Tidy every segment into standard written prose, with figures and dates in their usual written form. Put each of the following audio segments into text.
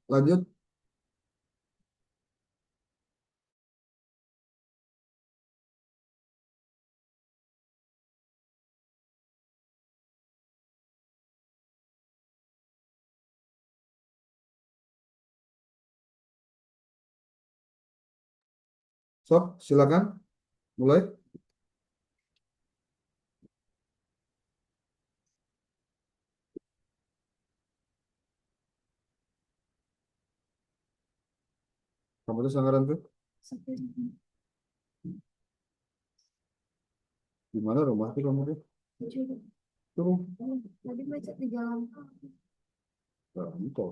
Lanjut. Sok, silakan mulai. Kamu tuh sanggaran tuh. Di mana rumah tuh kamu tuh? Tuh, Tadi macet di jalan. itu.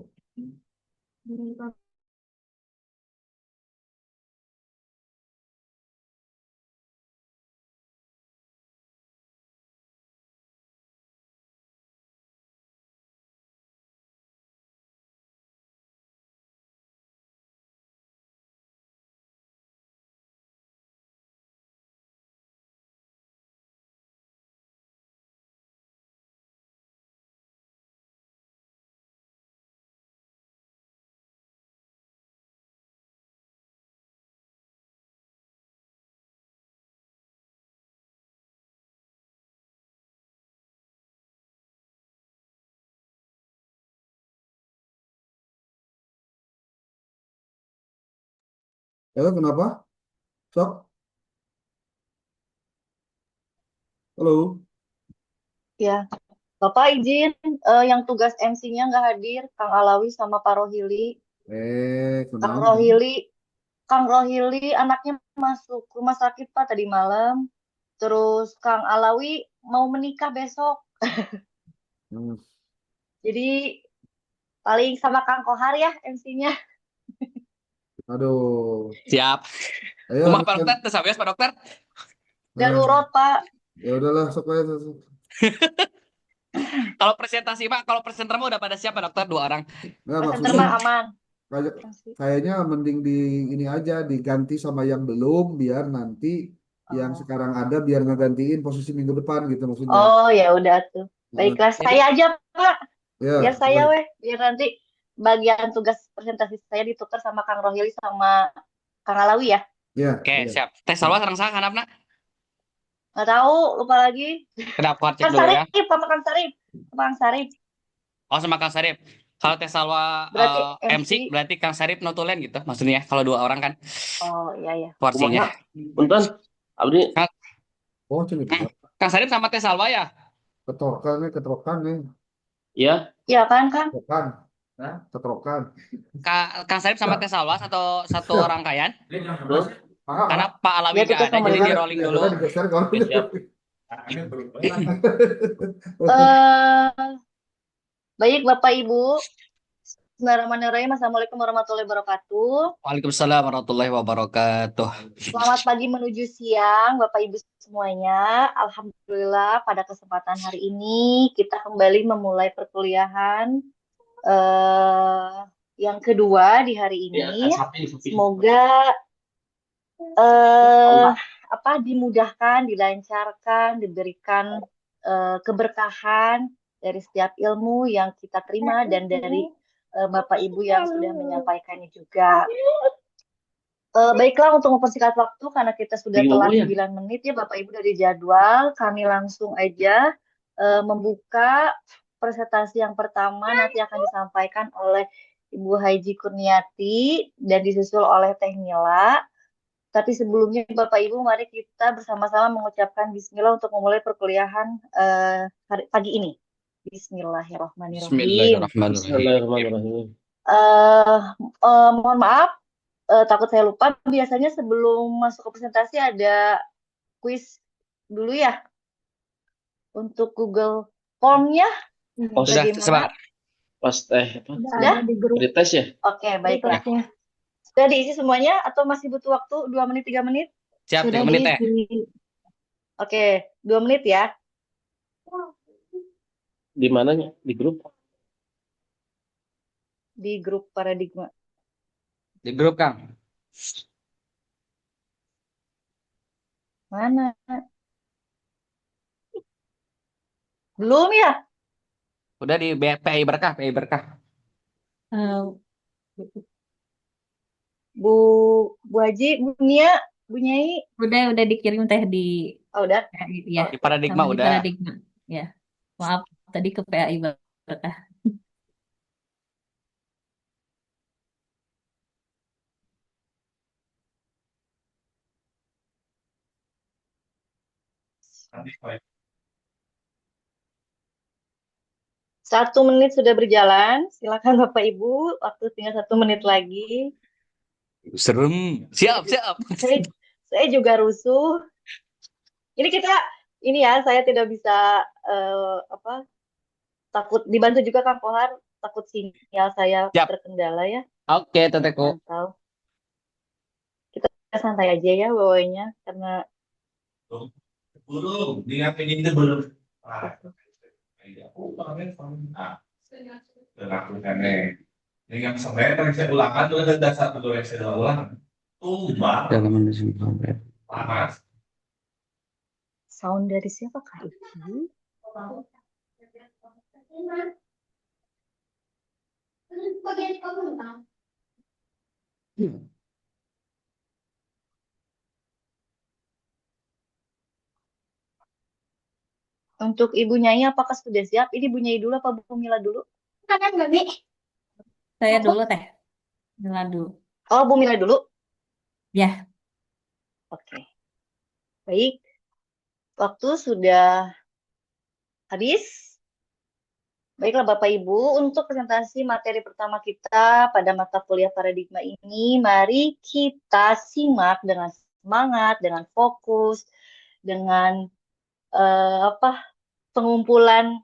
Kenapa? Sok, halo. Ya, Bapak izin yang tugas MC-nya nggak hadir, Kang Alawi sama Pak Rohili. Kang Kenapa? Rohili, Kang Rohili anaknya masuk rumah sakit Pak tadi malam. Terus Kang Alawi mau menikah besok. Hmm, Jadi paling sama Kang Kohar ya MC-nya. Aduh, Siap. ayo Kumaha Pak akan. Dokter? Tes Pak Dokter? Nah, Darurat Pak. ya udahlah, sok aja. Sok. Kalau presentasi Pak, kalau presenter mah udah pada siap Pak Dokter dua orang. Nggak, Presenter maksudnya mah aman. kayak- MC. kayaknya mending di ini aja diganti sama yang belum biar nanti yang Oh. sekarang ada biar ngegantiin posisi minggu depan gitu maksudnya. Oh ya udah tuh. Nah, Baiklah, Jadi, saya aja Pak. Biar ya, saya baik. weh, biar nanti bagian tugas presentasi saya ditukar sama Kang Rohili sama Kang Alawi ya. Ya, oke, ya. siap. Tes salwa sareng saha handapna? Nggak tahu, lupa lagi. Kedap keluar cek Kang dulu Sarip, ya. sama Kang Sarip. Sama Kang Sarip. Oh, sama Kang Sarip. Kalau tes salwa Berarti MC MC. berarti Kang Sarip notulen gitu maksudnya ya, kalau dua orang kan Oh iya ya. porsinya. Kumaha? Punten, abdi Kang, Oh, cuma itu. Kang Sarip sama tes salwa ya? Ketrokan nih. ya. Iya kan Kang? Ketrokan. Nah, ketrokan. Kang Sarip sama tes salwa satu satu Ya, rangkaian. Terus Karena Pak Alawi Dia nggak tugas ada, nomor jadi lima. di rolling ya, dulu. kita digeser kalau oke siap. Eh, baik Bapak Ibu. Bismillahirrahmanirrahim. Assalamualaikum warahmatullahi wabarakatuh. Waalaikumsalam warahmatullahi wabarakatuh. Selamat pagi menuju siang, Bapak Ibu semuanya. Alhamdulillah pada kesempatan hari ini kita kembali memulai perkuliahan eh, yang kedua di hari Ya, ini. sapi. Semoga eh, dimudahkan, dilancarkan, diberikan keberkahan dari setiap ilmu yang kita terima dan dari Bapak Ibu yang sudah menyampaikannya juga. Baiklah untuk mempersingkat waktu karena kita sudah Bingung telat ya. 9 menit ya Bapak Ibu dari jadwal, kami langsung aja membuka presentasi yang pertama nanti akan disampaikan oleh Ibu Haji Kurniati dan disusul oleh Teh Nila. Tapi sebelumnya Bapak Ibu mari kita bersama-sama mengucapkan bismillah untuk memulai perkuliahan pagi ini. Bismillahirrahmanirrahim. Bismillahirrahmanirrahim. Bismillahirrahmanirrahim. Eh Mohon maaf, takut saya lupa. Biasanya sebelum masuk ke presentasi ada quiz dulu ya untuk Google Form-nya. Oh, Sudah, Bagaimana? sebar. pas apa? Sudah? Ada di grup Pretest ya? Oke, baiklah. tugasnya. Sudah diisi semuanya atau masih butuh waktu 2 menit, 3 menit? Siap, Sudah 3 menit ya. diisi. Oke, 2 menit ya. Di mananya? Di grup? Di grup Paradigma. Di grup, Kang. Mana? Belum ya? Udah di PI Berkah, PI Berkah. Eh, Bu Bu Haji, Bu Nia, Bu Nyai, Udah dikirim teh di oh udah. PAI ya, Di paradigma sama di udah. paradigma ya. Maaf tadi ke PAI Berkah. Satu menit sudah berjalan. Silakan Bapak Ibu, waktu tinggal 1 menit lagi. Serem. Siap, siap. Saya, saya juga rusuh. Ini kita, ini ya, saya tidak bisa apa, takut dibantu juga Kang Kohar, takut sinyal saya Siap. terkendala ya. Oke, Teteku. Mantap. Kita santai aja ya bawanya karena Belum, dia pengen itu belum. Ini yang sebenarnya saya ulangan dulu ada satu dua yang saya ulang. Tumbang Dalam sampai. panas. sound dari siapa Kak itu? Untuk Ibu Nyai apakah sudah siap? Ini Bu Nyai dulu apa Bu Mila dulu? Saya dulu teh. Mila dulu. Oh, Bu Mila dulu. Ya, Oke. Baik. Waktu sudah habis. Baiklah Bapak Ibu, untuk presentasi materi pertama kita pada mata kuliah paradigma ini, mari kita simak dengan semangat, dengan fokus, dengan pengumpulan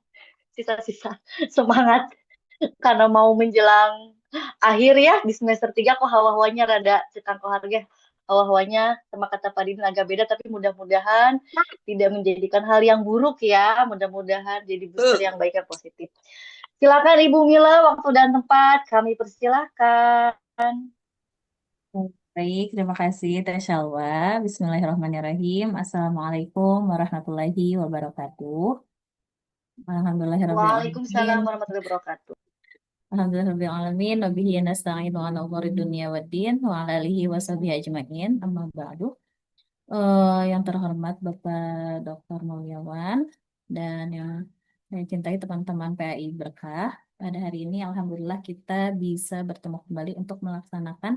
sisa-sisa semangat karena mau menjelang akhir ya di semester 3 kok hawa-hawanya rada cekang kok harga. Hawa-hawanya sama kata Pak Didin agak beda, tapi mudah-mudahan tidak menjadikan hal yang buruk ya. Mudah-mudahan jadi booster yang baik dan positif. Silakan Ibu Mila, waktu dan tempat kami persilahkan. baik. Terima kasih Teh Shalwa. Bismillahirrahmanirrahim. Assalamualaikum warahmatullahi wabarakatuh. Waalaikumsalam Alhamdulillahirrahmanirrahim. warahmatullahi wabarakatuh. Alhamdulillahirrahmanirrahim. Wabihi nasta'inu ala umuri dunia waddin wa ala alihi wa sahbihi ajma'in. Amma ba'du. Yang terhormat Bapak Dr. Mulyawan dan yang saya cintai teman-teman PAI Berkah. Pada hari ini Alhamdulillah kita bisa bertemu kembali untuk melaksanakan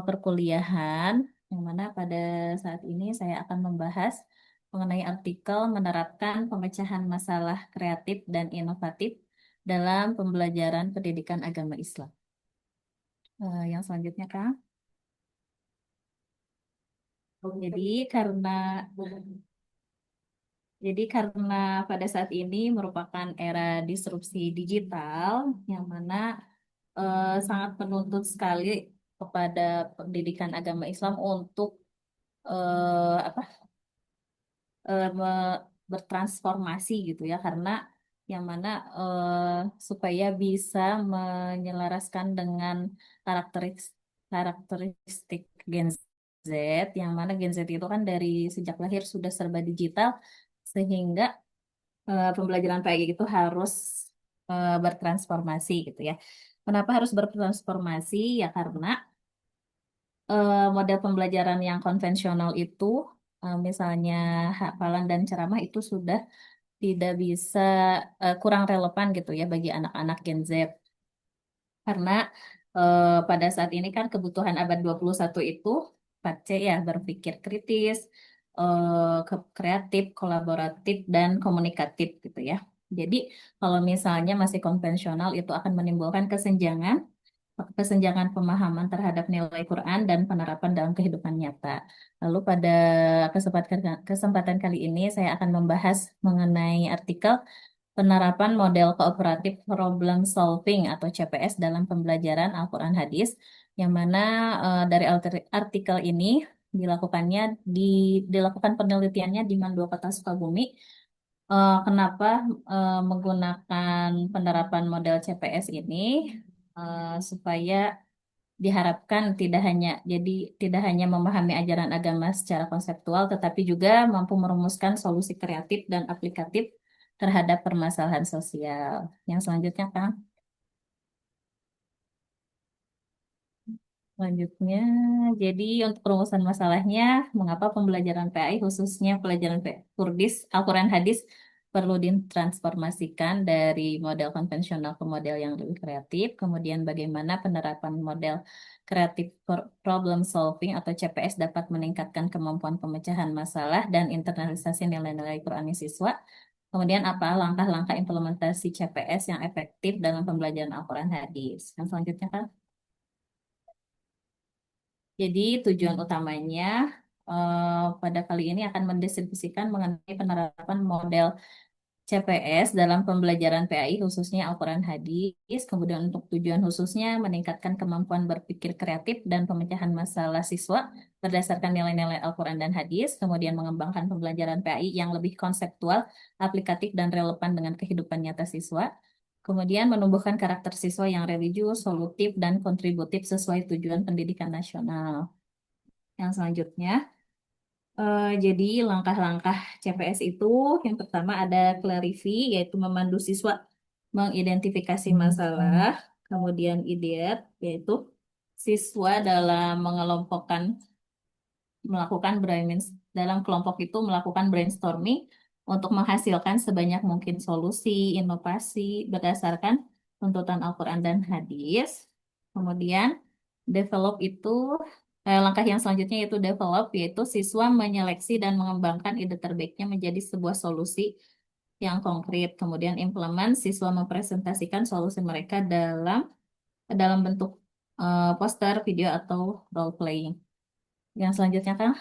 perkuliahan yang mana pada saat ini saya akan membahas mengenai artikel menerapkan pemecahan masalah kreatif dan inovatif dalam pembelajaran pendidikan agama Islam. Yang selanjutnya, Kang. Jadi karena pada saat ini merupakan era disrupsi digital yang mana sangat menuntut sekali kepada pendidikan agama Islam untuk bertransformasi gitu ya, karena yang mana supaya bisa menyelaraskan dengan karakteristik Gen Z, yang mana Gen Z itu kan dari sejak lahir sudah serba digital, sehingga pembelajaran PAI itu harus bertransformasi gitu ya. Kenapa harus bertransformasi? Ya karena model pembelajaran yang konvensional itu misalnya hafalan dan ceramah itu sudah tidak bisa kurang relevan gitu ya bagi anak-anak Gen Z. Karena pada saat ini kan kebutuhan abad 21 itu 4C ya, berpikir kritis, kreatif, kolaboratif, dan komunikatif gitu ya. Jadi kalau misalnya masih konvensional itu akan menimbulkan kesenjangan pemahaman terhadap nilai Quran dan penerapan dalam kehidupan nyata. Lalu pada kesempatan kali ini saya akan membahas mengenai artikel penerapan model kooperatif problem solving atau CPS dalam pembelajaran Al-Quran Hadis, yang mana dari artikel ini dilakukan penelitiannya di Mandua Kota Sukabumi. Kenapa menggunakan penerapan model CPS ini? Supaya diharapkan tidak hanya memahami ajaran agama secara konseptual, tetapi juga mampu merumuskan solusi kreatif dan aplikatif terhadap permasalahan sosial. Yang selanjutnya, Kang. Selanjutnya, jadi untuk perumusan masalahnya, mengapa pembelajaran PAI khususnya pelajaran Kurdis, Al-Quran Hadis perlu ditransformasikan dari model konvensional ke model yang lebih kreatif, kemudian bagaimana penerapan model kreatif problem solving atau CPS dapat meningkatkan kemampuan pemecahan masalah dan internalisasi nilai-nilai Qurani siswa, kemudian apa langkah-langkah implementasi CPS yang efektif dalam pembelajaran Al-Quran Hadis. Yang selanjutnya kan? Jadi tujuan utamanya pada kali ini akan mendistribusikan mengenai penerapan model CPS dalam pembelajaran PAI khususnya Al-Quran Hadis. Kemudian untuk tujuan khususnya meningkatkan kemampuan berpikir kreatif dan pemecahan masalah siswa berdasarkan nilai-nilai Al-Quran dan Hadis. Kemudian mengembangkan pembelajaran PAI yang lebih konseptual, aplikatif, dan relevan dengan kehidupan nyata siswa. Kemudian menumbuhkan karakter siswa yang religius, solutif, dan kontributif sesuai tujuan pendidikan nasional. Yang selanjutnya, jadi langkah-langkah CPS itu yang pertama ada clarify, yaitu memandu siswa mengidentifikasi masalah, kemudian idiat, yaitu siswa dalam melakukan dalam kelompok itu melakukan brainstorming untuk menghasilkan sebanyak mungkin solusi, inovasi berdasarkan tuntutan Al-Quran dan Hadis. Kemudian develop itu langkah yang selanjutnya yaitu siswa menyeleksi dan mengembangkan ide terbaiknya menjadi sebuah solusi yang konkret. Kemudian implement, siswa mempresentasikan solusi mereka dalam bentuk poster, video, atau role playing. Yang selanjutnya kan?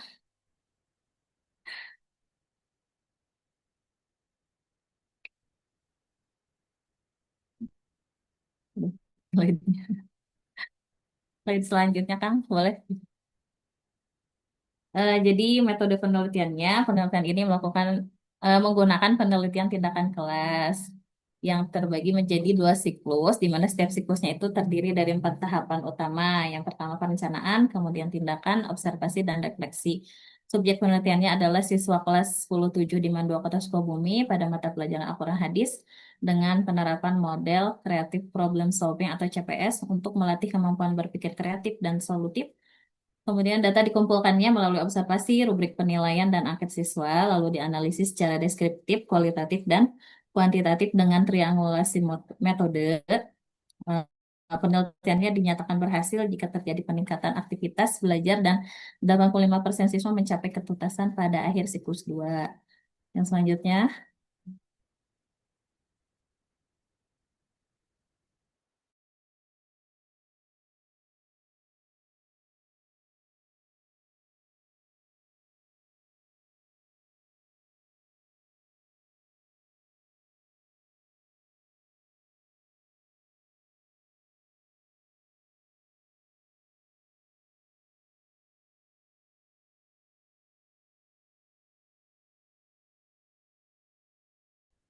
Slide selanjutnya kan? Boleh. Jadi metode penelitian ini menggunakan penelitian tindakan kelas yang terbagi menjadi 2 siklus, di mana setiap siklusnya itu terdiri dari 4 tahapan utama. Yang pertama perencanaan, kemudian tindakan, observasi, dan refleksi. Subjek penelitiannya adalah siswa kelas 10-7 di Mandua Kota Sukabumi pada mata pelajaran Al-Quran Hadis dengan penerapan model Creative Problem Solving atau CPS untuk melatih kemampuan berpikir kreatif dan solutif. Kemudian data dikumpulkannya melalui observasi, rubrik penilaian, dan angket siswa, lalu dianalisis secara deskriptif, kualitatif, dan kuantitatif dengan triangulasi metode. Penelitiannya dinyatakan berhasil jika terjadi peningkatan aktivitas belajar dan 85% siswa mencapai ketuntasan pada akhir siklus 2. Yang selanjutnya,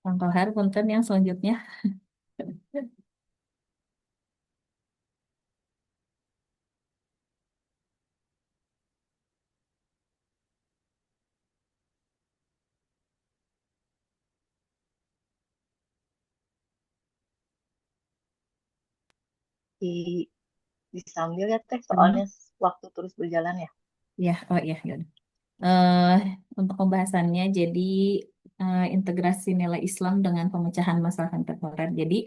Kang Kohar, punten yang selanjutnya. Disambil ya Teh, soalnya waktu terus berjalan ya. Ya, oh iya, yaudah. Untuk pembahasannya, jadi integrasi nilai Islam dengan pemecahan masalah kontemporer. Jadi,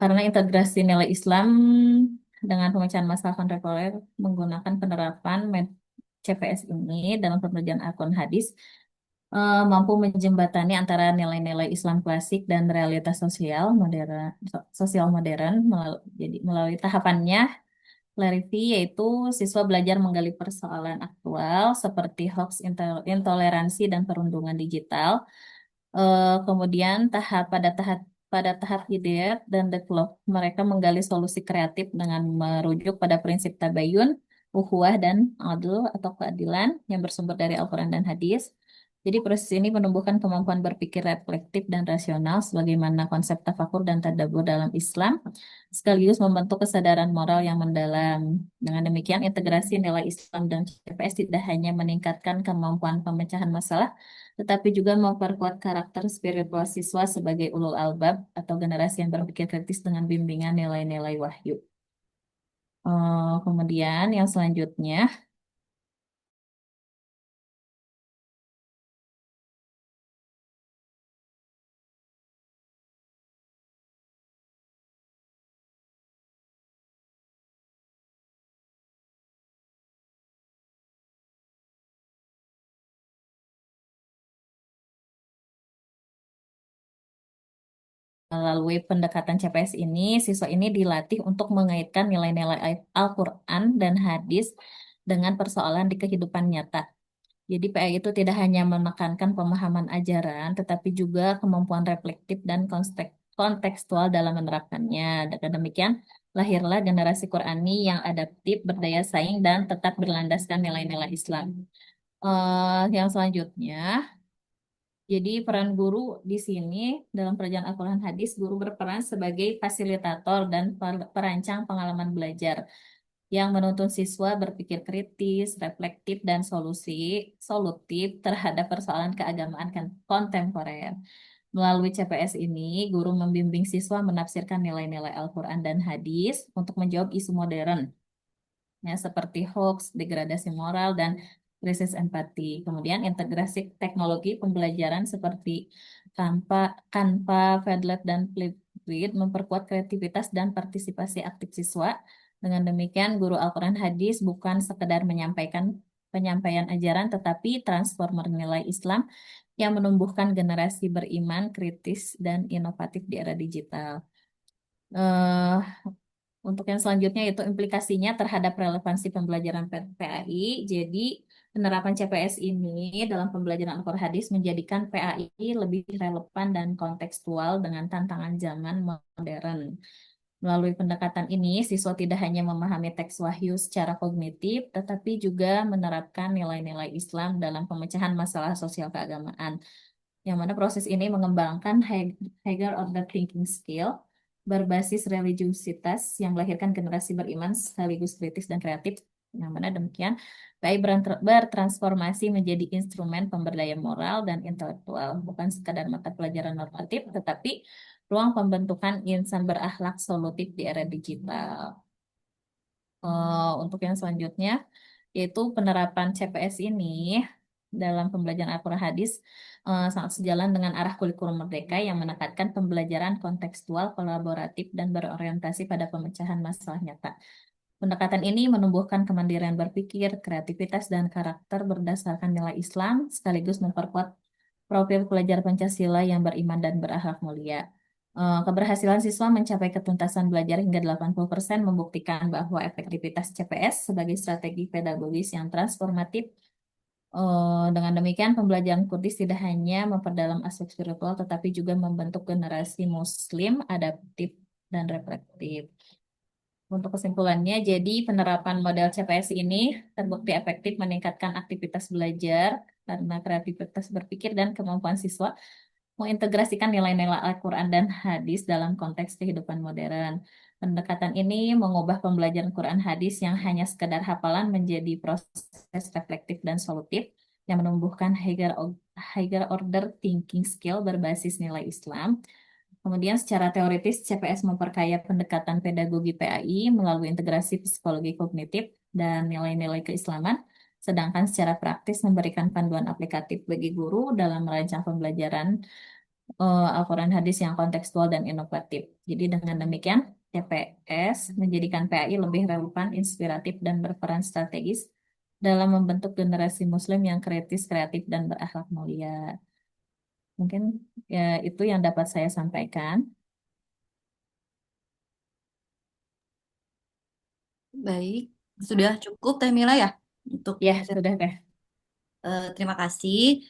karena integrasi nilai Islam dengan pemecahan masalah kontemporer menggunakan penerapan CPS ini dalam pembelajaran Al-Quran Hadis, mampu menjembatani antara nilai-nilai Islam klasik dan realitas sosial modern melalui tahapannya. Clarity, yaitu siswa belajar menggali persoalan aktual seperti hoax, intoleransi, dan perundungan digital. Kemudian pada tahap ideat dan develop, mereka menggali solusi kreatif dengan merujuk pada prinsip tabayun, ukhuwah, dan adl atau keadilan yang bersumber dari Al-Quran dan Hadis. Jadi proses ini menumbuhkan kemampuan berpikir reflektif dan rasional sebagaimana konsep tafakur dan tadabbur dalam Islam, sekaligus membentuk kesadaran moral yang mendalam. Dengan demikian, integrasi nilai Islam dan CPS tidak hanya meningkatkan kemampuan pemecahan masalah, tetapi juga memperkuat karakter spiritual siswa sebagai ulul albab atau generasi yang berpikir kritis dengan bimbingan nilai-nilai wahyu. Kemudian yang selanjutnya, melalui pendekatan CPS ini, siswa ini dilatih untuk mengaitkan nilai-nilai Al-Quran dan hadis dengan persoalan di kehidupan nyata. Jadi PA itu tidak hanya menekankan pemahaman ajaran, tetapi juga kemampuan reflektif dan kontekstual dalam menerapkannya. Dengan demikian, lahirlah generasi Qurani yang adaptif, berdaya saing, dan tetap berlandaskan nilai-nilai Islam. Yang selanjutnya, jadi peran guru di sini dalam perjalanan Al-Quran hadis, guru berperan sebagai fasilitator dan perancang pengalaman belajar yang menuntun siswa berpikir kritis, reflektif, dan solutif terhadap persoalan keagamaan kontemporer. Melalui CPS ini, guru membimbing siswa menafsirkan nilai-nilai Al-Quran dan hadis untuk menjawab isu modern, ya, seperti hoax, degradasi moral, dan krisis empati. Kemudian integrasi teknologi pembelajaran seperti Canva, Padlet, dan Flipgrid memperkuat kreativitas dan partisipasi aktif siswa. Dengan demikian, guru Al-Quran hadis bukan sekedar menyampaikan penyampaian ajaran, tetapi transformer nilai Islam yang menumbuhkan generasi beriman, kritis, dan inovatif di era digital. Eh, Untuk yang selanjutnya itu implikasinya terhadap relevansi pembelajaran PAI. Jadi penerapan CPS ini dalam pembelajaran Al-Quran hadis menjadikan PAI lebih relevan dan kontekstual dengan tantangan zaman modern. Melalui pendekatan ini, siswa tidak hanya memahami teks wahyu secara kognitif, tetapi juga menerapkan nilai-nilai Islam dalam pemecahan masalah sosial keagamaan. Yang mana proses ini mengembangkan higher order thinking skill berbasis religiusitas yang melahirkan generasi beriman sekaligus kritis dan kreatif. Yang mana demikian, PAI bertransformasi menjadi instrumen pemberdayaan moral dan intelektual, bukan sekadar mata pelajaran normatif, tetapi ruang pembentukan insan berakhlak solutif di era digital. Untuk yang selanjutnya, yaitu penerapan CPS ini dalam pembelajaran Al-Quran hadis sangat sejalan dengan arah kurikulum merdeka yang menekankan pembelajaran kontekstual, kolaboratif, dan berorientasi pada pemecahan masalah nyata. Pendekatan ini menumbuhkan kemandirian berpikir, kreativitas, dan karakter berdasarkan nilai Islam, sekaligus memperkuat profil pelajar Pancasila yang beriman dan berakhlak mulia. Keberhasilan siswa mencapai ketuntasan belajar hingga 80% membuktikan bahwa efektivitas CPS sebagai strategi pedagogis yang transformatif. Dengan demikian, pembelajaran Kurdis tidak hanya memperdalam aspek spiritual, tetapi juga membentuk generasi Muslim adaptif dan reflektif. Untuk kesimpulannya, jadi penerapan model CPS ini terbukti efektif meningkatkan aktivitas belajar karena kreativitas berpikir dan kemampuan siswa mengintegrasikan nilai-nilai Al-Quran dan hadis dalam konteks kehidupan modern. Pendekatan ini mengubah pembelajaran Quran hadis yang hanya sekedar hafalan menjadi proses reflektif dan solutif yang menumbuhkan higher order thinking skill berbasis nilai Islam. Kemudian secara teoritis CPS memperkaya pendekatan pedagogi PAI melalui integrasi psikologi kognitif dan nilai-nilai keislaman, sedangkan secara praktis memberikan panduan aplikatif bagi guru dalam merancang pembelajaran Al-Quran hadis yang kontekstual dan inovatif. Jadi dengan demikian, CPS menjadikan PAI lebih relevan, inspiratif, dan berperan strategis dalam membentuk generasi Muslim yang kritis, kreatif, dan berakhlak mulia. Mungkin ya, itu yang dapat saya sampaikan. Baik, sudah cukup Teh Mila ya untuk Ya, sudah deh. terima kasih.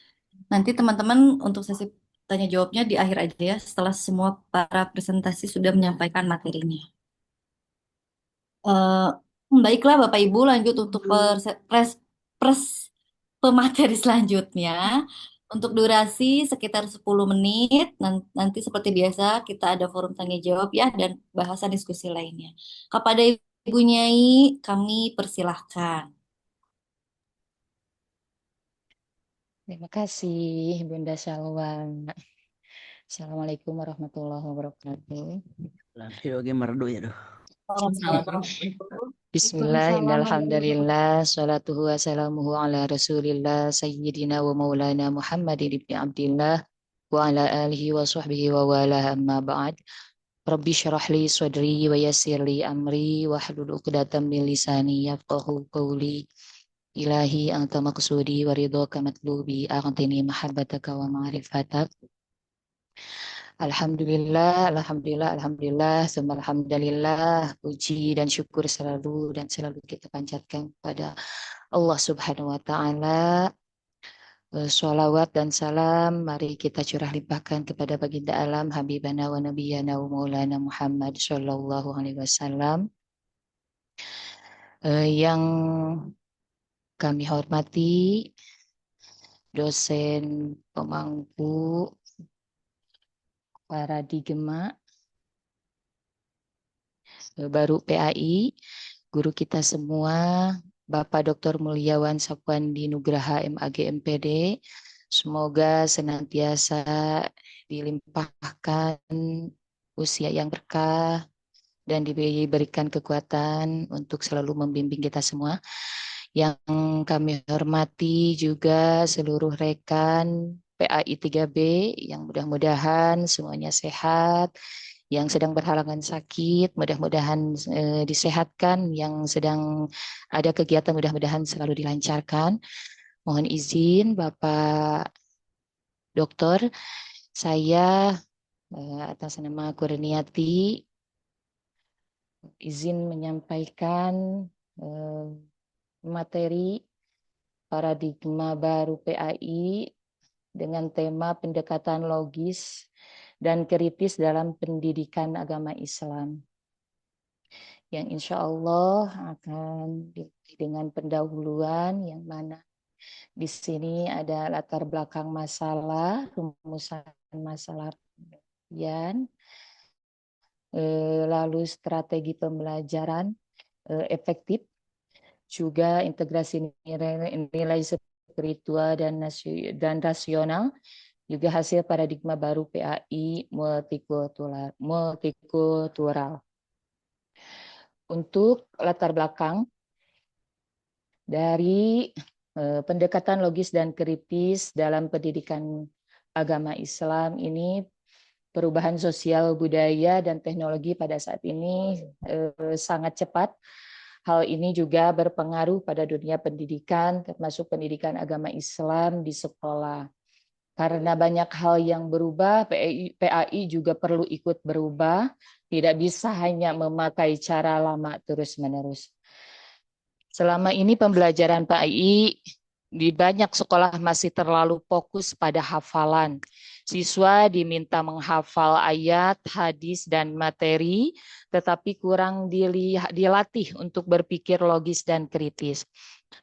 Nanti teman-teman untuk sesi tanya jawabnya di akhir aja ya, setelah semua para presentasi sudah menyampaikan materinya. Baiklah Bapak Ibu, lanjut untuk pemateri selanjutnya. Untuk durasi sekitar 10 menit, nanti seperti biasa kita ada forum tanya jawab ya, dan bahasan diskusi lainnya. Kepada Ibu Nyai, kami persilahkan. Terima kasih Bunda Salwa. Assalamualaikum warahmatullahi wabarakatuh. Oke, merdu ya, doh. Assalamualaikum. Bismillah, Waalaikumsalam innal warahmatullahi wabarakatuh. hamdalillah, salatuhu wa salamuhu ala rasulillah, sayyidina wa maulana Muhammadin ibni Abdillah, wa ala alihi wa sahbihi wa wala amma ba'd. Rabbi syarah li sadri wa yassir li amri wa hlul 'uqdatam min lisani yafqahu qawli. Ilahi anta maqsudi wa ridhaka matlubi, a'tini mahabbataka wa ma'rifatak. Alhamdulillah, alhamdulillah, alhamdulillah, summa alhamdulillah, puji dan syukur selalu kita panjatkan kepada Allah Subhanahu wa taala. Sholawat dan salam mari kita curah limpahkan kepada baginda alam habibana wa nabiyana wa maulana Muhammad sallallahu alaihi wasallam. Yang kami hormati dosen pemangku paradigma baru PAI, guru kita semua, Bapak Dr. Mulyawan Sapwandi Nugraha MAG MPD, semoga senantiasa dilimpahkan usia yang berkah dan diberikan kekuatan untuk selalu membimbing kita semua. Yang kami hormati juga seluruh rekan PAI 3B yang mudah-mudahan semuanya sehat, yang sedang berhalangan sakit, mudah-mudahan disehatkan, yang sedang ada kegiatan mudah-mudahan selalu dilancarkan. Mohon izin Bapak Dokter, saya atas nama Kurniati izin menyampaikan materi paradigma baru PAI dengan tema pendekatan logis dan kritis dalam pendidikan agama Islam, yang insya Allah akan dengan pendahuluan yang mana di sini ada latar belakang masalah, rumusan masalah penelitian, lalu strategi pembelajaran efektif, juga integrasi nilai spiritual dan rasional, juga hasil paradigma baru PAI multikultural. Untuk latar belakang dari pendekatan logis dan kritis dalam pendidikan agama Islam ini, perubahan sosial budaya dan teknologi pada saat ini sangat cepat. Hal ini juga berpengaruh pada dunia pendidikan, termasuk pendidikan agama Islam di sekolah. Karena banyak hal yang berubah, PAI juga perlu ikut berubah, tidak bisa hanya memakai cara lama terus-menerus. Selama ini pembelajaran PAI di banyak sekolah masih terlalu fokus pada hafalan. Siswa diminta menghafal ayat, hadis, dan materi, tetapi kurang dilatih untuk berpikir logis dan kritis.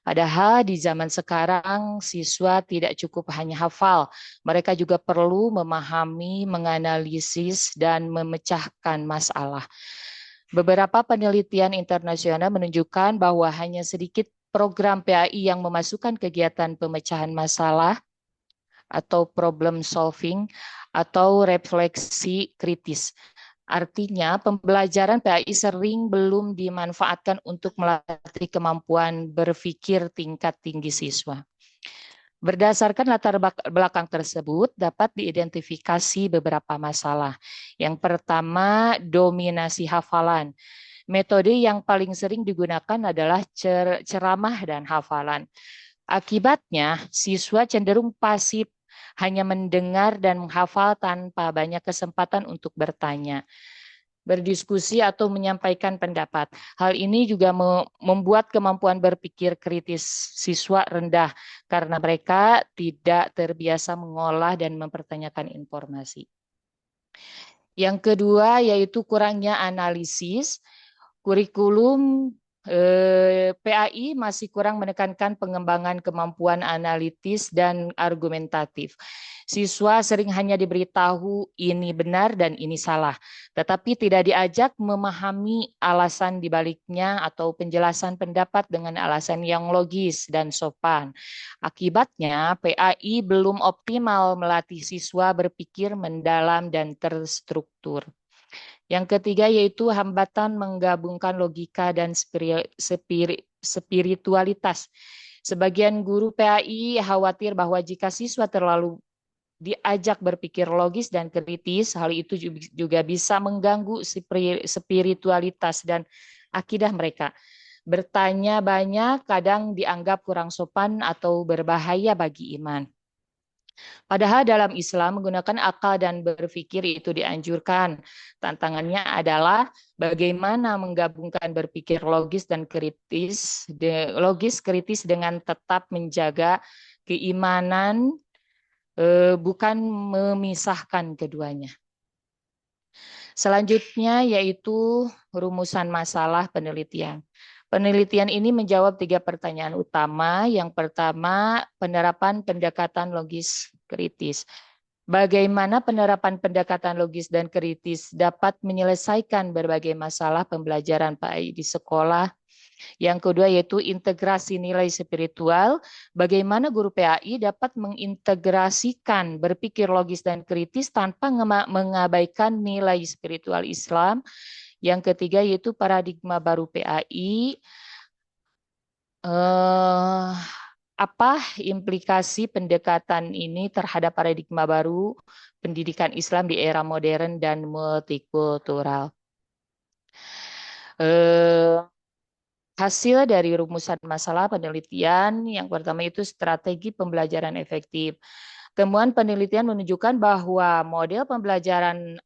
Padahal di zaman sekarang siswa tidak cukup hanya hafal, mereka juga perlu memahami, menganalisis, dan memecahkan masalah. Beberapa penelitian internasional menunjukkan bahwa hanya sedikit program PAI yang memasukkan kegiatan pemecahan masalah atau problem solving atau refleksi kritis. Artinya, pembelajaran PAI sering belum dimanfaatkan untuk melatih kemampuan berpikir tingkat tinggi siswa. Berdasarkan latar belakang tersebut, dapat diidentifikasi beberapa masalah. Yang pertama, dominasi hafalan. Metode yang paling sering digunakan adalah ceramah dan hafalan. Akibatnya, siswa cenderung pasif, hanya mendengar dan menghafal tanpa banyak kesempatan untuk bertanya, berdiskusi, atau menyampaikan pendapat. Hal ini juga membuat kemampuan berpikir kritis siswa rendah karena mereka tidak terbiasa mengolah dan mempertanyakan informasi. Yang kedua yaitu kurangnya analisis. Kurikulum PAI masih kurang menekankan pengembangan kemampuan analitis dan argumentatif. Siswa sering hanya diberitahu ini benar dan ini salah, tetapi tidak diajak memahami alasan dibaliknya atau penjelasan pendapat dengan alasan yang logis dan sopan. Akibatnya, PAI belum optimal melatih siswa berpikir mendalam dan terstruktur. Yang ketiga yaitu hambatan menggabungkan logika dan spiritualitas. Sebagian guru PAI khawatir bahwa jika siswa terlalu diajak berpikir logis dan kritis, hal itu juga bisa mengganggu spiritualitas dan akidah mereka. Bertanya banyak kadang dianggap kurang sopan atau berbahaya bagi iman. Padahal dalam Islam menggunakan akal dan berpikir itu dianjurkan. Tantangannya adalah bagaimana menggabungkan berpikir logis dan kritis, dengan tetap menjaga keimanan, bukan memisahkan keduanya. Selanjutnya yaitu rumusan masalah penelitian. Penelitian ini menjawab 3 pertanyaan utama. Yang pertama, penerapan pendekatan logis kritis. Bagaimana penerapan pendekatan logis dan kritis dapat menyelesaikan berbagai masalah pembelajaran PAI di sekolah. Yang kedua yaitu integrasi nilai spiritual. Bagaimana guru PAI dapat mengintegrasikan berpikir logis dan kritis tanpa mengabaikan nilai spiritual Islam. Yang ketiga yaitu paradigma baru PAI. Apa implikasi pendekatan ini terhadap paradigma baru pendidikan Islam di era modern dan multikultural? Hasil dari rumusan masalah penelitian yang pertama itu strategi pembelajaran efektif. Temuan penelitian menunjukkan bahwa model pembelajaran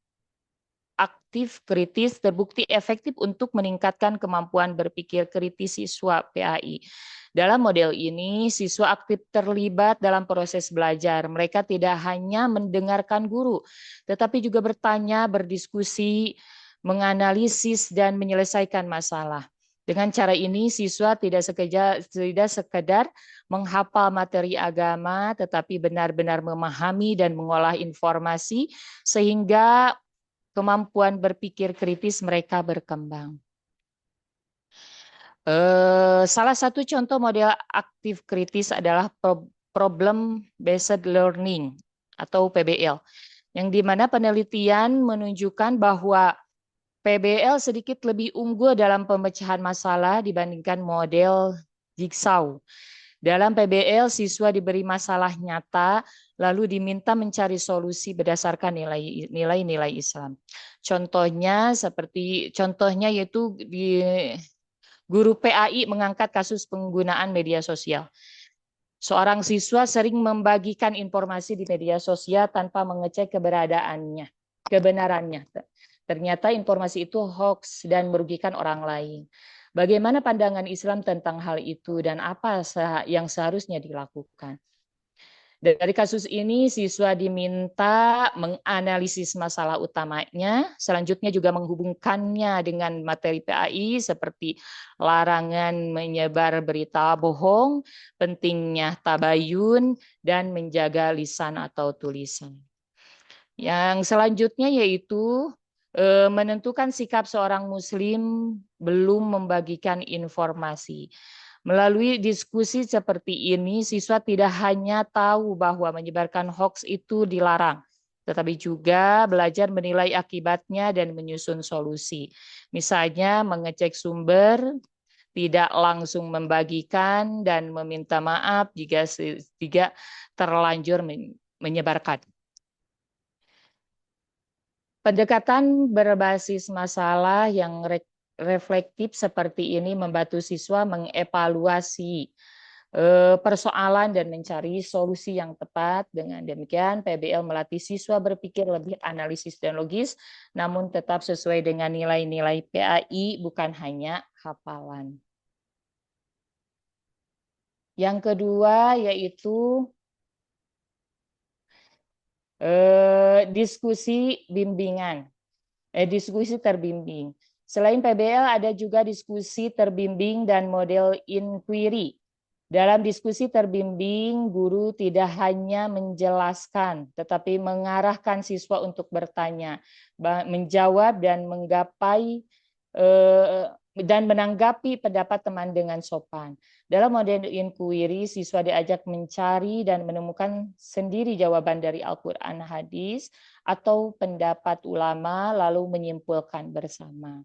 aktif kritis terbukti efektif untuk meningkatkan kemampuan berpikir kritis siswa PAI. Dalam model ini, siswa aktif terlibat dalam proses belajar. Mereka tidak hanya mendengarkan guru, tetapi juga bertanya, berdiskusi, menganalisis, dan menyelesaikan masalah. Dengan cara ini, siswa tidak sekedar menghafal materi agama, tetapi benar-benar memahami dan mengolah informasi, sehingga kemampuan berpikir kritis mereka berkembang. Salah satu contoh model aktif kritis adalah problem based learning atau PBL, yang dimana penelitian menunjukkan bahwa PBL sedikit lebih unggul dalam pemecahan masalah dibandingkan model jigsaw. Dalam PBL, siswa diberi masalah nyata, lalu diminta mencari solusi berdasarkan nilai-nilai Islam. Contohnya yaitu di guru PAI mengangkat kasus penggunaan media sosial. Seorang siswa sering membagikan informasi di media sosial tanpa mengecek kebenarannya. Ternyata informasi itu hoax dan merugikan orang lain. Bagaimana pandangan Islam tentang hal itu dan apa yang seharusnya dilakukan? Dari kasus ini, siswa diminta menganalisis masalah utamanya, selanjutnya juga menghubungkannya dengan materi PAI seperti larangan menyebar berita bohong, pentingnya tabayun, dan menjaga lisan atau tulisan. Yang selanjutnya yaitu menentukan sikap seorang Muslim belum membagikan informasi. Melalui diskusi seperti ini, siswa tidak hanya tahu bahwa menyebarkan hoax itu dilarang, tetapi juga belajar menilai akibatnya dan menyusun solusi. Misalnya mengecek sumber, tidak langsung membagikan, dan meminta maaf jika terlanjur menyebarkan. Pendekatan berbasis masalah yang reflektif seperti ini membantu siswa mengevaluasi persoalan dan mencari solusi yang tepat. Dengan demikian, PBL melatih siswa berpikir lebih analisis dan logis, namun tetap sesuai dengan nilai-nilai PAI, bukan hanya hafalan. Yang kedua yaitu diskusi terbimbing. Selain PBL ada juga diskusi terbimbing dan model inquiry. Dalam diskusi terbimbing, guru tidak hanya menjelaskan, tetapi mengarahkan siswa untuk bertanya, menjawab dan menggapai dan menanggapi pendapat teman dengan sopan. Dalam model inquiry, siswa diajak mencari dan menemukan sendiri jawaban dari Al-Quran, hadis, atau pendapat ulama, lalu menyimpulkan bersama.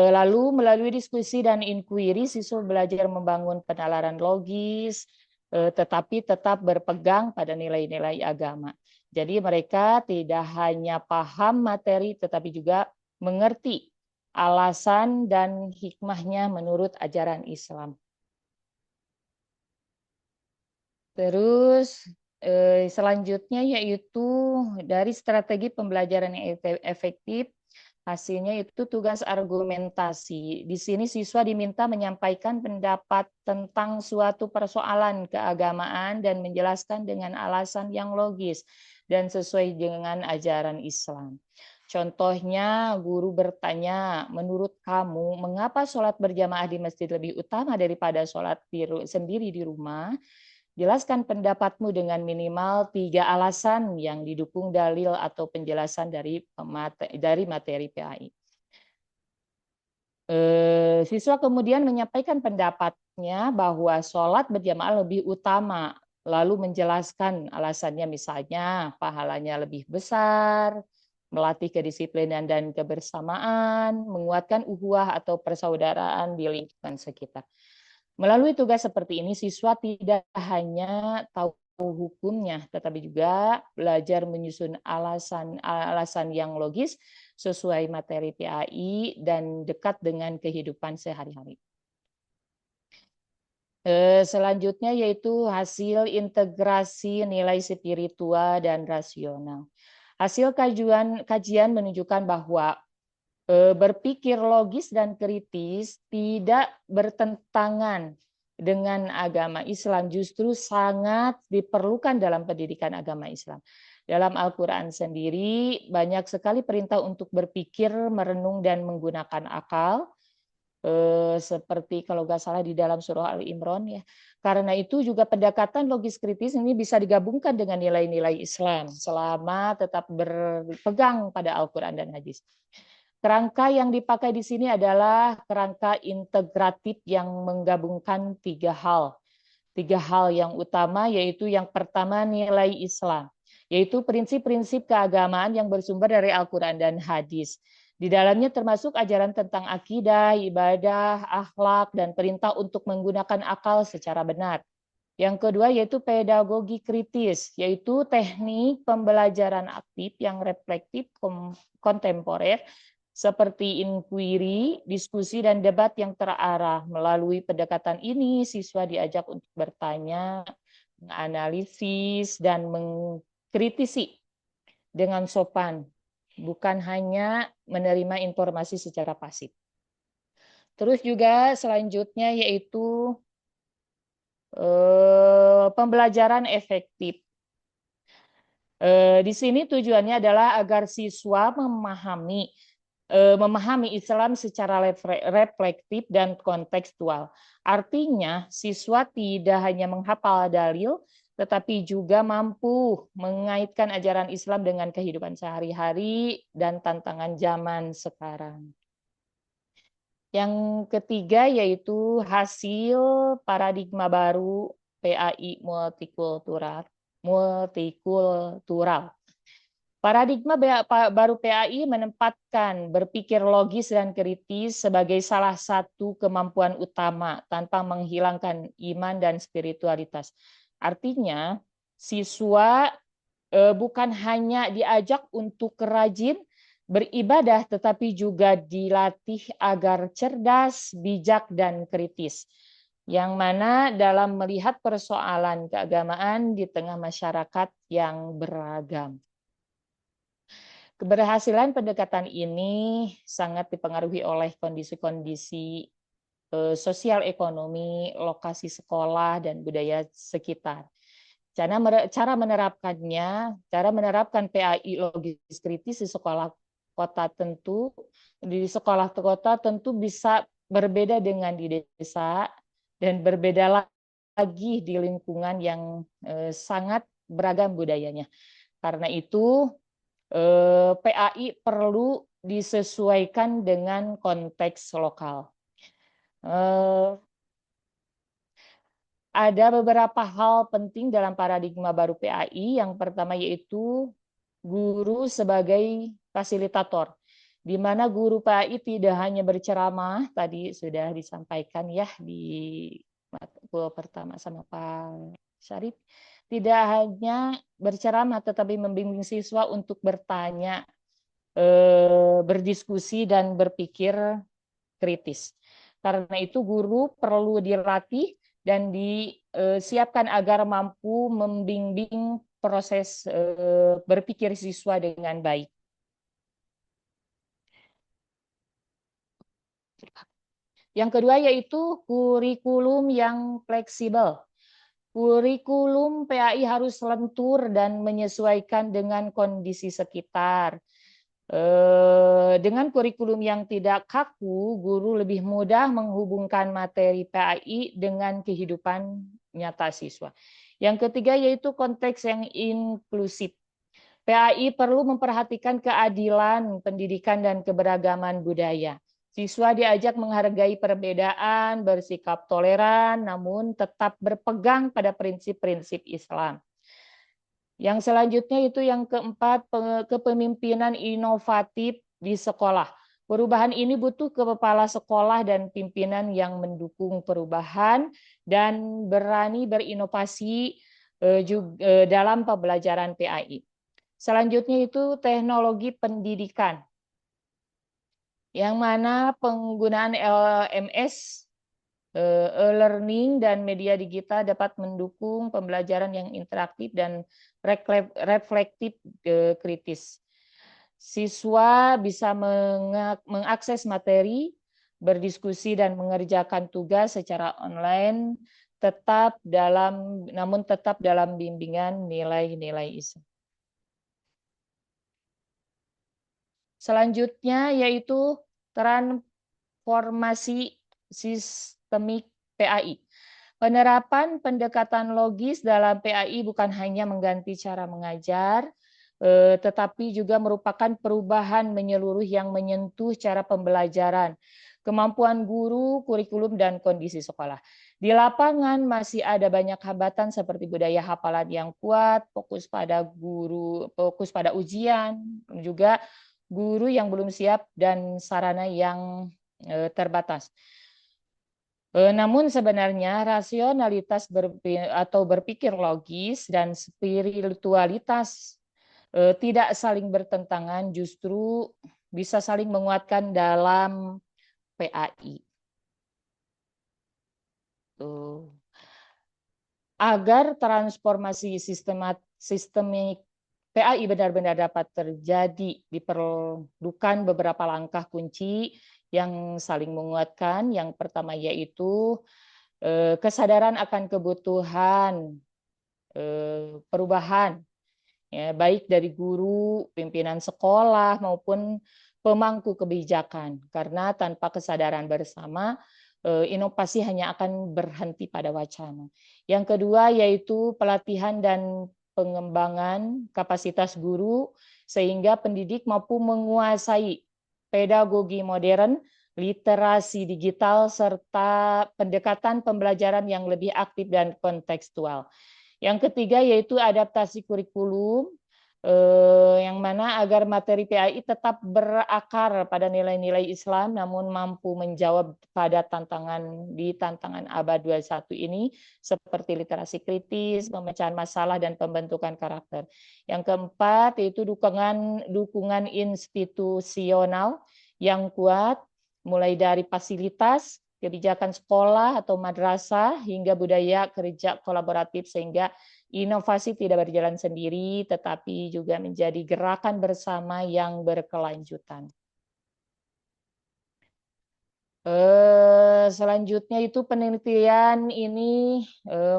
Lalu melalui diskusi dan inquiry, siswa belajar membangun penalaran logis, tetapi tetap berpegang pada nilai-nilai agama. Jadi mereka tidak hanya paham materi, tetapi juga mengerti alasan dan hikmahnya menurut ajaran Islam. Terus selanjutnya yaitu dari strategi pembelajaran yang efektif, hasilnya itu tugas argumentasi. Di sini siswa diminta menyampaikan pendapat tentang suatu persoalan keagamaan dan menjelaskan dengan alasan yang logis dan sesuai dengan ajaran Islam. Contohnya, guru bertanya, menurut kamu, mengapa sholat berjamaah di masjid lebih utama daripada sholat sendiri di rumah? Jelaskan pendapatmu dengan minimal 3 alasan yang didukung dalil atau penjelasan dari materi PAI. Siswa kemudian menyampaikan pendapatnya bahwa sholat berjamaah lebih utama, lalu menjelaskan alasannya, misalnya pahalanya lebih besar, melatih kedisiplinan dan kebersamaan, menguatkan ukhuwah atau persaudaraan di lingkungan sekitar. Melalui tugas seperti ini, siswa tidak hanya tahu hukumnya, tetapi juga belajar menyusun alasan yang logis sesuai materi PAI dan dekat dengan kehidupan sehari-hari. Selanjutnya yaitu hasil integrasi nilai spiritual dan rasional. Hasil kajian menunjukkan bahwa berpikir logis dan kritis tidak bertentangan dengan agama Islam, justru sangat diperlukan dalam pendidikan agama Islam. Dalam Al-Quran sendiri banyak sekali perintah untuk berpikir, merenung, dan menggunakan akal, seperti kalau nggak salah di dalam surah Al-Imran ya. Karena itu juga pendekatan logis kritis ini bisa digabungkan dengan nilai-nilai Islam selama tetap berpegang pada Al-Quran dan hadis. Kerangka yang dipakai di sini adalah kerangka integratif yang menggabungkan 3 hal. 3 hal yang utama, yaitu yang pertama nilai Islam, yaitu prinsip-prinsip keagamaan yang bersumber dari Al-Quran dan hadis. Di dalamnya termasuk ajaran tentang akidah, ibadah, akhlak, dan perintah untuk menggunakan akal secara benar. Yang kedua yaitu pedagogi kritis, yaitu teknik pembelajaran aktif yang reflektif kontemporer, seperti inquiry, diskusi, dan debat yang terarah. Melalui pendekatan ini, siswa diajak untuk bertanya, menganalisis, dan mengkritisi dengan sopan, bukan hanya menerima informasi secara pasif. Terus juga selanjutnya yaitu pembelajaran efektif. Di sini tujuannya adalah agar siswa memahami Islam secara reflektif dan kontekstual. Artinya, siswa tidak hanya menghafal dalil, tetapi juga mampu mengaitkan ajaran Islam dengan kehidupan sehari-hari dan tantangan zaman sekarang. Yang ketiga yaitu hasil paradigma baru PAI multikultural. Paradigma baru PAI menempatkan berpikir logis dan kritis sebagai salah satu kemampuan utama tanpa menghilangkan iman dan spiritualitas. Artinya, siswa bukan hanya diajak untuk rajin beribadah, tetapi juga dilatih agar cerdas, bijak, dan kritis. Yang mana dalam melihat persoalan keagamaan di tengah masyarakat yang beragam. Keberhasilan pendekatan ini sangat dipengaruhi oleh kondisi-kondisi sosial ekonomi, lokasi sekolah, dan budaya sekitar. Cara menerapkan PAI logis kritis di sekolah kota tentu bisa berbeda dengan di desa dan berbeda lagi di lingkungan yang sangat beragam budayanya. Karena itu PAI perlu disesuaikan dengan konteks lokal. Ada beberapa hal penting dalam paradigma baru PAI. Yang pertama yaitu guru sebagai fasilitator, di mana guru PAI tidak hanya berceramah, tadi sudah disampaikan ya di materi pertama sama Pak Syarif, tidak hanya berceramah tetapi membimbing siswa untuk bertanya, berdiskusi dan berpikir kritis. Karena itu guru perlu dilatih dan disiapkan agar mampu membimbing proses berpikir siswa dengan baik. Yang kedua yaitu kurikulum yang fleksibel. Kurikulum PAI harus lentur dan menyesuaikan dengan kondisi sekitar. Dengan kurikulum yang tidak kaku, guru lebih mudah menghubungkan materi PAI dengan kehidupan nyata siswa. Yang ketiga yaitu konteks yang inklusif. PAI perlu memperhatikan keadilan pendidikan dan keberagaman budaya. Siswa diajak menghargai perbedaan, bersikap toleran, namun tetap berpegang pada prinsip-prinsip Islam. Yang selanjutnya itu yang keempat, kepemimpinan inovatif di sekolah. Perubahan ini butuh kepala sekolah dan pimpinan yang mendukung perubahan dan berani berinovasi dalam pembelajaran PAI. Selanjutnya itu teknologi pendidikan, yang mana penggunaan LMS, e-learning dan media digital dapat mendukung pembelajaran yang interaktif dan reflektif kritis. Siswa bisa mengakses materi, berdiskusi dan mengerjakan tugas secara online, namun tetap dalam bimbingan nilai-nilai Islam. Selanjutnya yaitu transformasi sistemik PAI. Penerapan pendekatan logis dalam PAI bukan hanya mengganti cara mengajar, tetapi juga merupakan perubahan menyeluruh yang menyentuh cara pembelajaran, kemampuan guru, kurikulum, dan kondisi sekolah. Di lapangan masih ada banyak hambatan seperti budaya hafalan yang kuat, fokus pada ujian, juga guru yang belum siap dan sarana yang terbatas. Namun sebenarnya rasionalitas atau berpikir logis dan spiritualitas tidak saling bertentangan, justru bisa saling menguatkan dalam PAI. Agar transformasi sistemik PAI benar-benar dapat terjadi, diperlukan beberapa langkah kunci yang saling menguatkan. Yang pertama yaitu kesadaran akan kebutuhan perubahan, ya, baik dari guru, pimpinan sekolah, maupun pemangku kebijakan. Karena tanpa kesadaran bersama, inovasi hanya akan berhenti pada wacana. Yang kedua yaitu pelatihan dan pengembangan kapasitas guru sehingga pendidik mampu menguasai pedagogi modern, literasi digital, serta pendekatan pembelajaran yang lebih aktif dan kontekstual. Yang ketiga yaitu adaptasi kurikulum, yang mana agar materi PAI tetap berakar pada nilai-nilai Islam namun mampu menjawab pada tantangan abad 21 ini seperti literasi kritis, pemecahan masalah dan pembentukan karakter. Yang keempat yaitu dukungan institusional yang kuat mulai dari fasilitas, kebijakan sekolah atau madrasah hingga budaya kerja kolaboratif sehingga inovasi tidak berjalan sendiri, tetapi juga menjadi gerakan bersama yang berkelanjutan. Selanjutnya itu penelitian ini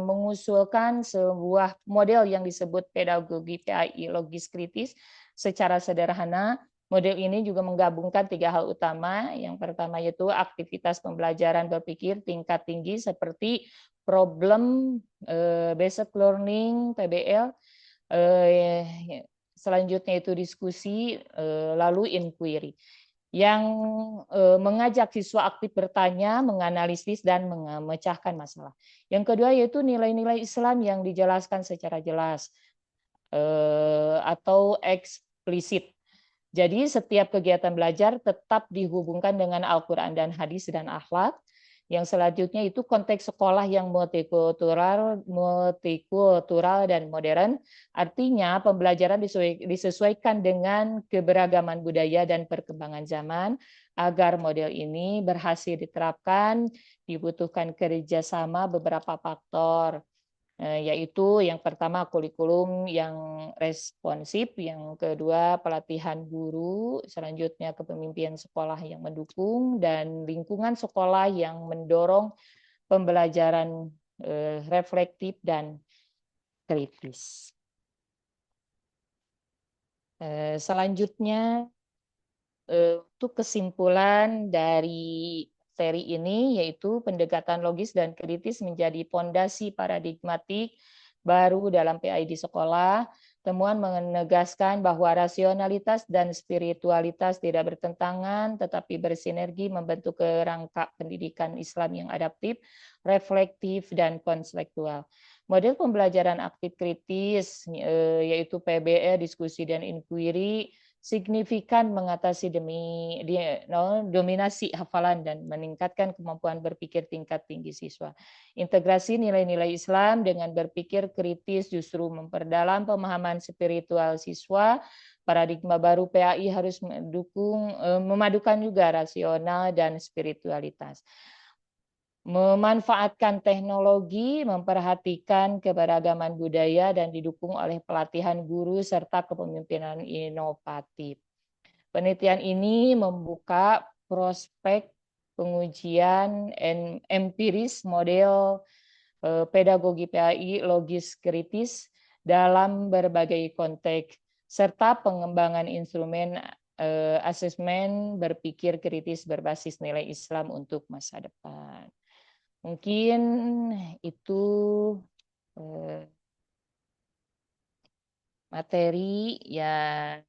mengusulkan sebuah model yang disebut pedagogi PAI logis kritis. Secara sederhana, model ini juga menggabungkan 3 hal utama. Yang pertama yaitu aktivitas pembelajaran berpikir tingkat tinggi seperti problem based learning (PBL), selanjutnya itu diskusi, lalu inquiry yang mengajak siswa aktif bertanya, menganalisis, dan memecahkan masalah. Yang kedua yaitu nilai-nilai Islam yang dijelaskan secara jelas atau eksplisit. Jadi setiap kegiatan belajar tetap dihubungkan dengan Al-Quran dan hadis dan akhlak. Yang selanjutnya itu konteks sekolah yang multikultural dan modern. Artinya pembelajaran disesuaikan dengan keberagaman budaya dan perkembangan zaman. Agar model ini berhasil diterapkan, dibutuhkan kerjasama beberapa faktor. Yaitu yang pertama kurikulum yang responsif, yang kedua pelatihan guru, selanjutnya kepemimpinan sekolah yang mendukung, dan lingkungan sekolah yang mendorong pembelajaran reflektif dan kritis. Selanjutnya untuk kesimpulan dari seri ini yaitu pendekatan logis dan kritis menjadi fondasi paradigmatik baru dalam PAI di sekolah. Temuan menegaskan bahwa rasionalitas dan spiritualitas tidak bertentangan tetapi bersinergi membentuk kerangka pendidikan Islam yang adaptif, reflektif, dan konseptual. Model pembelajaran aktif kritis yaitu PBE, diskusi dan inquiry signifikan mengatasi dominasi hafalan dan meningkatkan kemampuan berpikir tingkat tinggi siswa. Integrasi nilai-nilai Islam dengan berpikir kritis justru memperdalam pemahaman spiritual siswa. Paradigma baru PAI harus memadukan juga rasional dan spiritualitas. Memanfaatkan teknologi, memperhatikan keberagaman budaya, dan didukung oleh pelatihan guru serta kepemimpinan inovatif. Penelitian ini membuka prospek pengujian empiris model pedagogi PAI logis kritis dalam berbagai konteks, serta pengembangan instrumen asesmen berpikir kritis berbasis nilai Islam untuk masa depan. Mungkin itu materi ya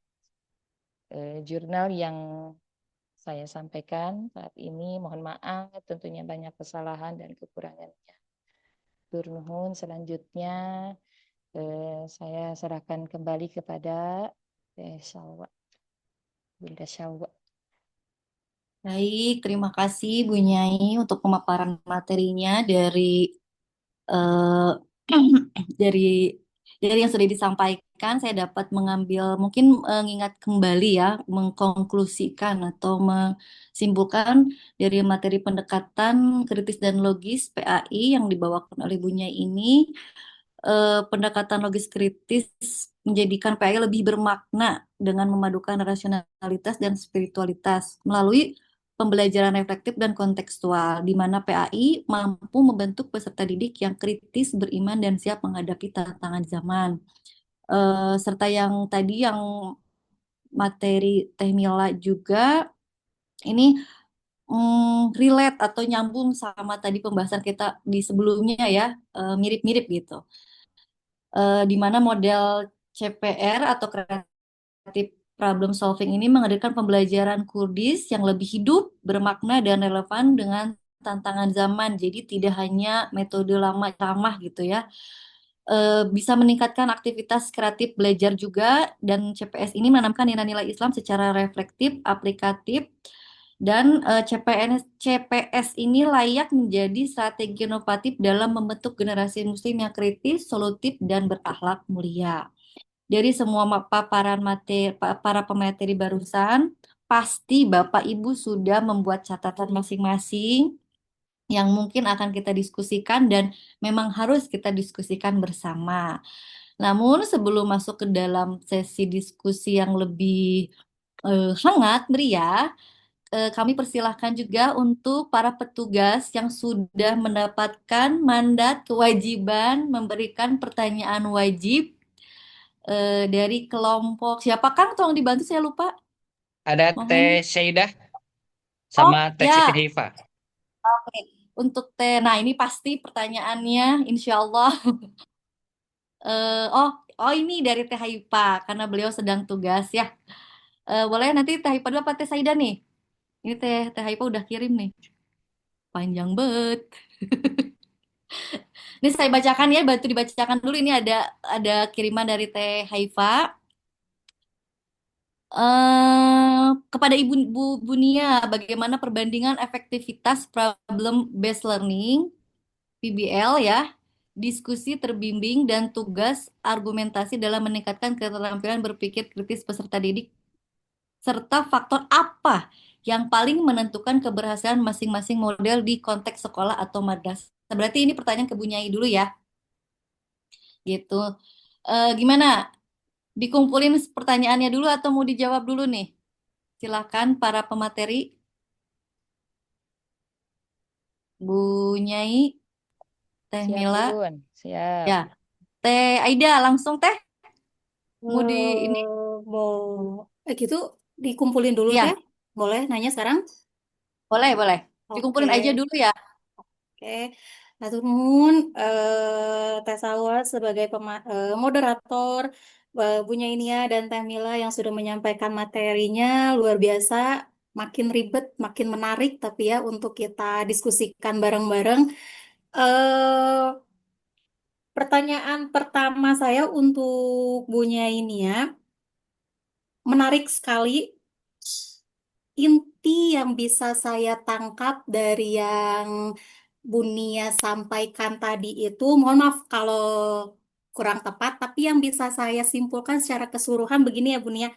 jurnal yang saya sampaikan saat ini. Mohon maaf tentunya banyak kesalahan dan kekurangannya. Turnuhun selanjutnya saya serahkan kembali kepada Bunda Syawwa. Baik, terima kasih Bu Nyai untuk pemaparan materinya dari dari yang sudah disampaikan. Saya dapat mengambil mungkin mengingat kembali ya, mengkonklusikan atau menyimpulkan dari materi pendekatan kritis dan logis PAI yang dibawakan oleh Bu Nyai ini. Pendekatan logis kritis menjadikan PAI lebih bermakna dengan memadukan rasionalitas dan spiritualitas melalui pembelajaran reflektif dan kontekstual, di mana PAI mampu membentuk peserta didik yang kritis, beriman, dan siap menghadapi tantangan zaman. Serta yang tadi yang materi Teh Mila juga, ini relate atau nyambung sama tadi pembahasan kita di sebelumnya ya, mirip-mirip gitu. Di mana model CPR atau Creative Problem Solving ini menghadirkan pembelajaran Kurdis yang lebih hidup, bermakna, dan relevan dengan tantangan zaman. Jadi tidak hanya metode lama ramah gitu ya. Bisa meningkatkan aktivitas kreatif belajar juga, dan CPS ini menanamkan nilai-nilai Islam secara reflektif, aplikatif, dan CPS ini layak menjadi strategi inovatif dalam membentuk generasi muslim yang kritis, solutif, dan berakhlak mulia. Dari semua paparan para pemateri barusan, pasti Bapak Ibu sudah membuat catatan masing-masing yang mungkin akan kita diskusikan dan memang harus kita diskusikan bersama. Namun sebelum masuk ke dalam sesi diskusi yang lebih hangat, meriah, kami persilahkan juga untuk para petugas yang sudah mendapatkan mandat kewajiban memberikan pertanyaan wajib dari kelompok siapa Kang? Tolong dibantu, saya lupa. Ada Mohon. Teh Syaidah sama Teh ya. Siti Hifa. Oke. Untuk Teh, nah ini pasti pertanyaannya insya Allah. Oh, ini dari Teh Haifa karena beliau sedang tugas ya. Boleh nanti Teh Haifa dulu apa Teh Saida nih? Ini Teh Haifa udah kirim nih. Panjang banget. Ini saya bacakan ya, bantu dibacakan dulu. Ini ada kiriman dari Teh Haifa. Kepada Ibu Bunia, bagaimana perbandingan efektivitas problem based learning PBL ya, diskusi terbimbing dan tugas argumentasi dalam meningkatkan keterampilan berpikir kritis peserta didik, serta faktor apa yang paling menentukan keberhasilan masing-masing model di konteks sekolah atau madrasah. Berarti ini pertanyaan ke Bu Nyai dulu ya, gitu. Gimana? Dikumpulin pertanyaannya dulu atau mau dijawab dulu nih? Silakan para pemateri, Bu Nyai, Teh Siap, Mila, Bun. Siap. ya, Teh Aida langsung Teh. Mau di ini Mau gitu dikumpulin dulu ya, deh. Boleh nanya sekarang? boleh. Oke. Dikumpulin aja dulu ya. Oke. Hatur nuhun Teh Salwa sebagai moderator, Bu Nyainia dan Teh Mila yang sudah menyampaikan materinya luar biasa, makin ribet, makin menarik tapi ya untuk kita diskusikan bareng-bareng. Eh, Pertanyaan pertama saya untuk Bu Nyainia, menarik sekali. Inti yang bisa saya tangkap dari yang Bunia sampaikan tadi itu, mohon maaf kalau kurang tepat, tapi yang bisa saya simpulkan secara keseluruhan begini ya Bunia.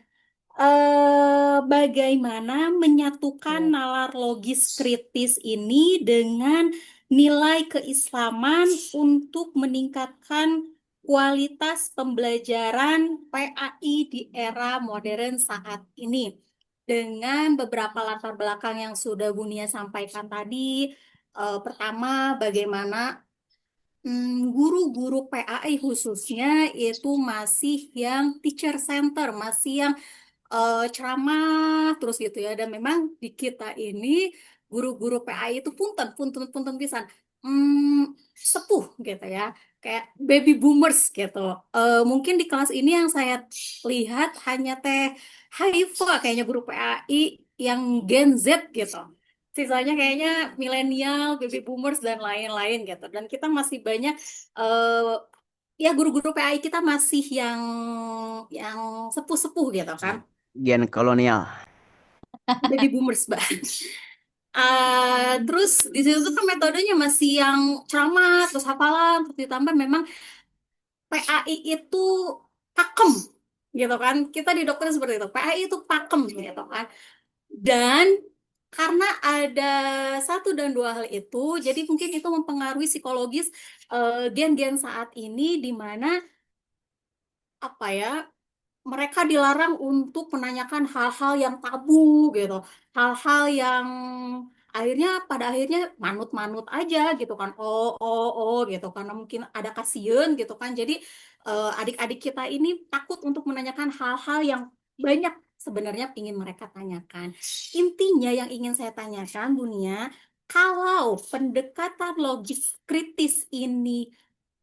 Bagaimana menyatukan Ya. nalar logis kritis ini dengan nilai keislaman untuk meningkatkan kualitas pembelajaran PAI di era modern saat ini. Dengan beberapa latar belakang yang sudah Bunia sampaikan tadi, pertama bagaimana guru-guru PAI khususnya itu masih yang teacher center, masih yang ceramah terus gitu ya. Dan memang di kita ini guru-guru PAI itu punten punten punten pisan sepuh gitu ya, kayak baby boomers gitu. Mungkin di kelas ini yang saya lihat hanya Teh Haifa kayaknya guru PAI yang Gen Z gitu. Sisanya kayaknya milenial, baby boomers dan lain-lain gitu. Dan kita masih banyak ya guru-guru PAI kita masih yang sepuh-sepuh gitu kan. Gen kolonial. Baby boomers banget. Terus di situ tuh kan metodenya masih yang ceramah, terus hafalan, terus ditambah memang PAI itu pakem gitu kan. Kita di dokter seperti itu. PAI itu pakem gitu kan. Dan karena ada satu dan dua hal itu, jadi mungkin itu mempengaruhi psikologis gen-gen saat ini di mana apa ya, mereka dilarang untuk menanyakan hal-hal yang tabu gitu, hal-hal yang pada akhirnya manut-manut aja gitu kan, oh gitu, karena mungkin ada kasihan gitu kan, jadi adik-adik kita ini takut untuk menanyakan hal-hal yang banyak sebenarnya ingin mereka tanyakan. Intinya yang ingin saya tanyakan Bunia, kalau pendekatan logis kritis ini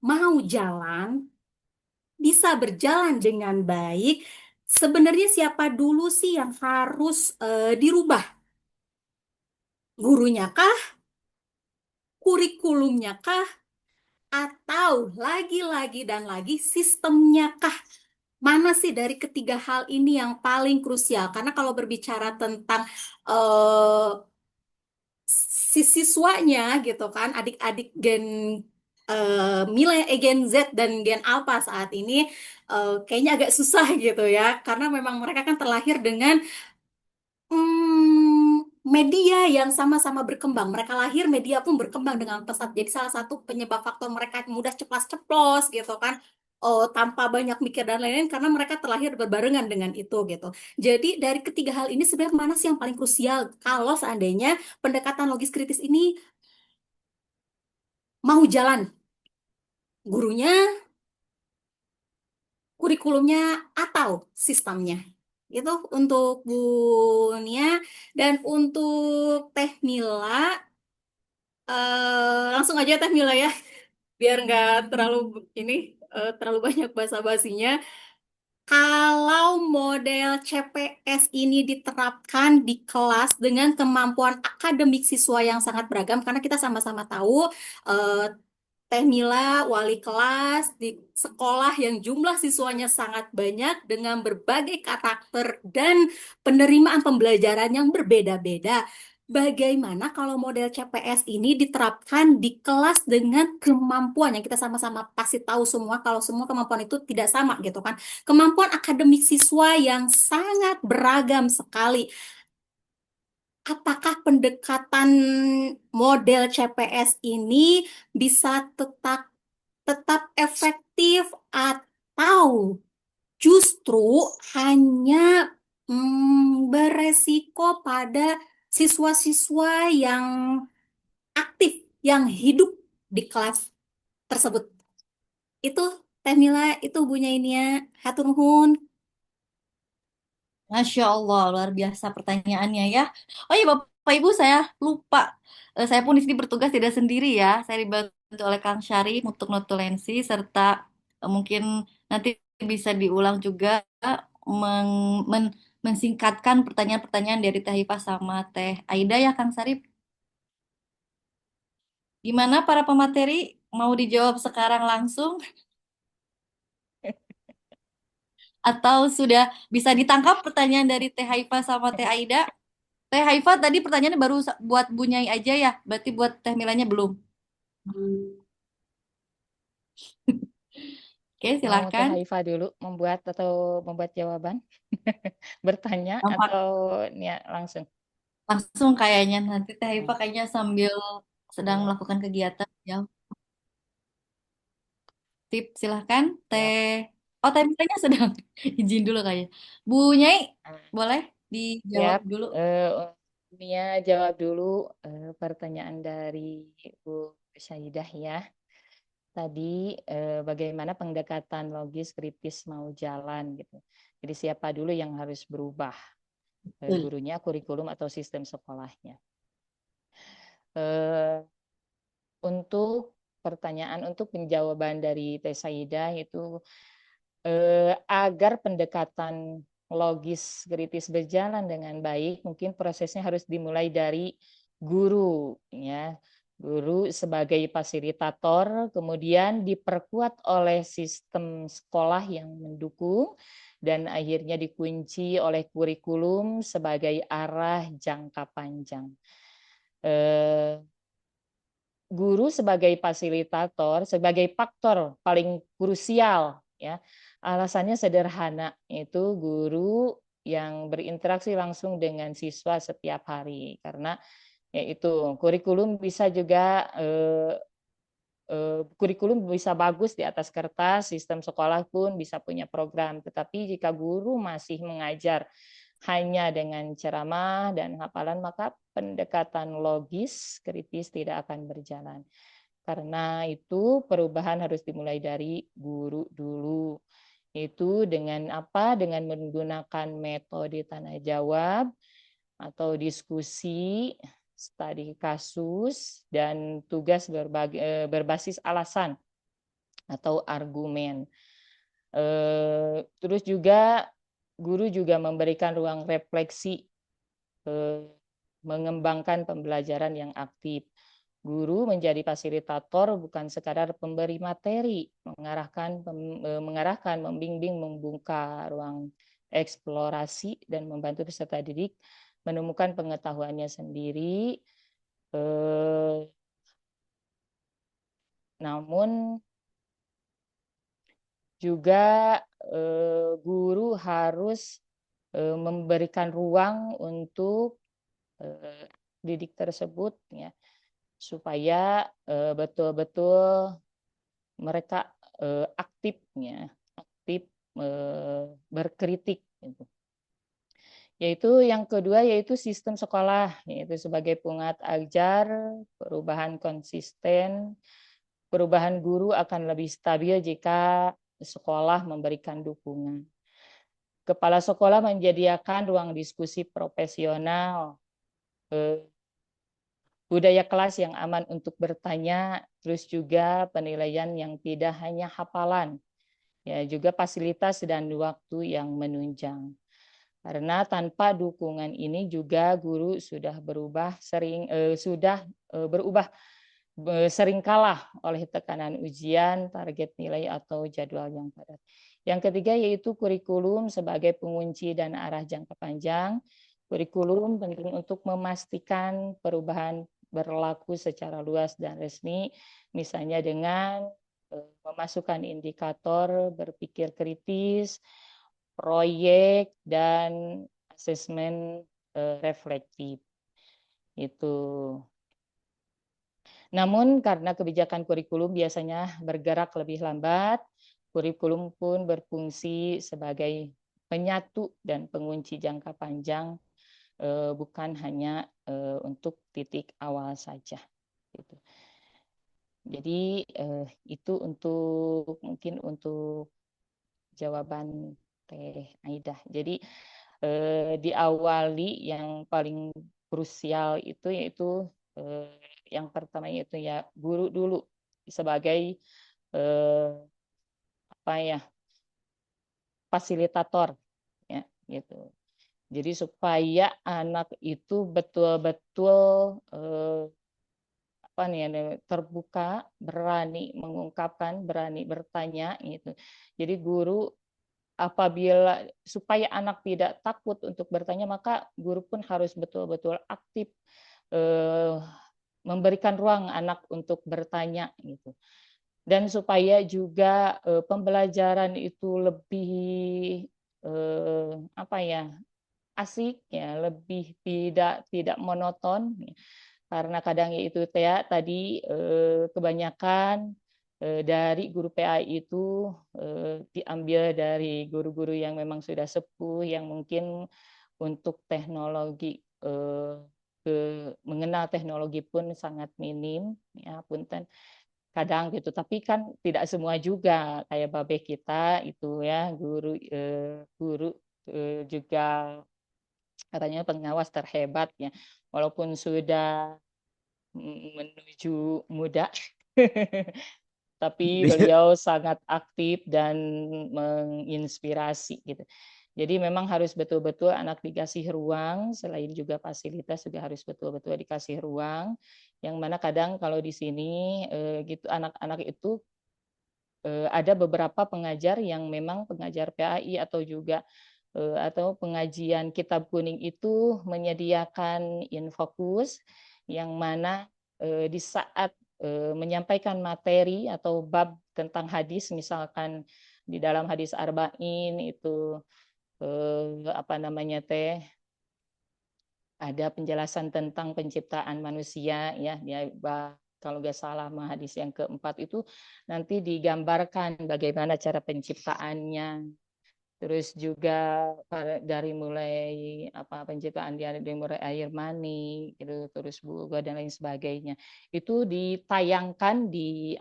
mau jalan, bisa berjalan dengan baik, sebenarnya siapa dulu sih yang harus dirubah? Gurunya kah? Kurikulumnya kah? Atau lagi-lagi dan lagi sistemnya kah? Mana sih dari ketiga hal ini yang paling krusial? Karena kalau berbicara tentang si siswanya gitu kan, adik-adik Gen Z dan Gen Alpha saat ini kayaknya agak susah gitu ya, karena memang mereka kan terlahir dengan media yang sama-sama berkembang. Mereka lahir, media pun berkembang dengan pesat. Jadi salah satu penyebab faktor mereka mudah ceplas-ceplos gitu kan, tanpa banyak mikir dan lain-lain, karena mereka terlahir berbarengan dengan itu gitu. Jadi dari ketiga hal ini sebenarnya mana sih yang paling krusial kalau seandainya pendekatan logis kritis ini mau jalan? Gurunya, kurikulumnya, atau sistemnya? Itu untuk Bu Nia. Dan untuk Teh Mila, langsung aja Teh Mila ya, biar nggak terlalu ini terlalu banyak basa-basinya. Kalau model CPS ini diterapkan di kelas dengan kemampuan akademik siswa yang sangat beragam, karena kita sama-sama tahu eh, Teh Mila, wali kelas di sekolah yang jumlah siswanya sangat banyak dengan berbagai karakter dan penerimaan pembelajaran yang berbeda-beda. Bagaimana kalau model CPS ini diterapkan di kelas dengan kemampuan yang kita sama-sama pasti tahu semua kalau semua kemampuan itu tidak sama gitu kan. Kemampuan akademik siswa yang sangat beragam sekali. Apakah pendekatan model CPS ini bisa tetap efektif atau justru hanya beresiko pada siswa-siswa yang aktif, yang hidup di kelas tersebut? Itu Teh Mila, itu Bu Nyainia. Hatur nuhun. Masya Allah, luar biasa pertanyaannya ya. Oh iya Bapak Ibu, saya lupa. Saya pun di sini bertugas tidak sendiri ya. Saya dibantu oleh Kang Syarif untuk notulensi serta mungkin nanti bisa diulang juga mensingkatkan pertanyaan-pertanyaan dari Teh Hifah sama Teh Aida ya Kang Syarif. Gimana para pemateri? Mau dijawab sekarang langsung atau sudah bisa ditangkap pertanyaan dari Teh Hifah sama Teh Aida? Teh Haifa tadi pertanyaannya baru buat Bu Nyai aja ya, berarti buat Teh Milanya belum. Oke, Mau Teh silakan. Haifa dulu membuat jawaban? Bertanya Nampak atau langsung? langsung kayaknya nanti Teh Haifa kayaknya sambil sedang Ya, melakukan kegiatan ya. Tip silahkan ya. Teh. Oh, Teh Milanya sedang izin dulu kayaknya. Bu Nyai boleh dijawab Siap. dulu. Mia jawab dulu pertanyaan dari Bu Syahidah ya. Tadi bagaimana pendekatan logis kritis mau jalan gitu. Jadi siapa dulu yang harus berubah? Gurunya, kurikulum atau sistem sekolahnya. Untuk penjawaban dari Teh Saidah itu agar pendekatan logis kritis berjalan dengan baik, mungkin prosesnya harus dimulai dari guru ya. Guru sebagai fasilitator, kemudian diperkuat oleh sistem sekolah yang mendukung, dan akhirnya dikunci oleh kurikulum sebagai arah jangka panjang. Guru sebagai fasilitator, sebagai faktor paling krusial ya. Alasannya sederhana, itu guru yang berinteraksi langsung dengan siswa setiap hari, karena yaitu kurikulum bisa juga kurikulum bisa bagus di atas kertas, sistem sekolah pun bisa punya program, tetapi jika guru masih mengajar hanya dengan ceramah dan hafalan, maka pendekatan logis kritis tidak akan berjalan. Karena itu perubahan harus dimulai dari guru dulu. Itu dengan apa? Dengan menggunakan metode tanya jawab atau diskusi, studi kasus, dan tugas berbasis alasan atau argumen. Terus juga guru juga memberikan ruang refleksi, mengembangkan pembelajaran yang aktif. Guru menjadi fasilitator, bukan sekadar pemberi materi, mengarahkan, membimbing, membuka ruang eksplorasi, dan membantu peserta didik menemukan pengetahuannya sendiri. Namun juga guru harus memberikan ruang untuk didik tersebut ya, supaya betul-betul mereka aktif berkritik gitu. Yaitu yang kedua, yaitu sistem sekolah, yaitu sebagai penguat ajar, perubahan konsisten, perubahan guru akan lebih stabil jika sekolah memberikan dukungan. Kepala sekolah menyediakan ruang diskusi profesional, budaya kelas yang aman untuk bertanya, terus juga penilaian yang tidak hanya hafalan, ya juga fasilitas dan waktu yang menunjang. Karena tanpa dukungan ini juga guru sudah berubah sering kalah oleh tekanan ujian, target nilai atau jadwal yang padat. Yang ketiga yaitu kurikulum sebagai pengunci dan arah jangka panjang. Kurikulum penting untuk memastikan perubahan berlaku secara luas dan resmi, misalnya dengan memasukkan indikator berpikir kritis, proyek, dan asesmen reflektif. Itu. Namun karena kebijakan kurikulum biasanya bergerak lebih lambat, kurikulum pun berfungsi sebagai penyatu dan pengunci jangka panjang, bukan hanya untuk titik awal saja. Gitu. Jadi itu mungkin untuk jawaban Teh Aida. Jadi diawali yang paling krusial itu yaitu yang pertama itu ya guru dulu sebagai fasilitator, ya gitu. Jadi supaya anak itu betul-betul terbuka, berani mengungkapkan, berani bertanya gitu. Jadi guru apabila supaya anak tidak takut untuk bertanya, maka guru pun harus betul-betul aktif memberikan ruang anak untuk bertanya gitu. Dan supaya juga pembelajaran itu lebih asik ya, lebih tidak monoton, karena kadang itu tadi kebanyakan dari guru PAI itu diambil dari guru-guru yang memang sudah sepuh, yang mungkin untuk teknologi mengenal teknologi pun sangat minim, ya punten kadang gitu. Tapi kan tidak semua juga kayak babe kita itu ya guru juga katanya pengawas terhebat ya, walaupun sudah menuju muda tapi beliau sangat aktif dan menginspirasi gitu. Jadi memang harus betul-betul anak dikasih ruang, selain juga fasilitas juga harus betul-betul dikasih ruang, yang mana kadang kalau di sini gitu anak-anak itu ada beberapa pengajar yang memang pengajar PAI atau juga atau pengajian kitab kuning itu menyediakan infokus yang mana di saat menyampaikan materi atau bab tentang hadis, misalkan di dalam hadis arba'in itu ada penjelasan tentang penciptaan manusia ya, kalau nggak salah hadis yang keempat itu nanti digambarkan bagaimana cara penciptaannya. Terus juga dari mulai penciptaan dari mulai air mani gitu, terus buah dan lain sebagainya. Itu ditayangkan di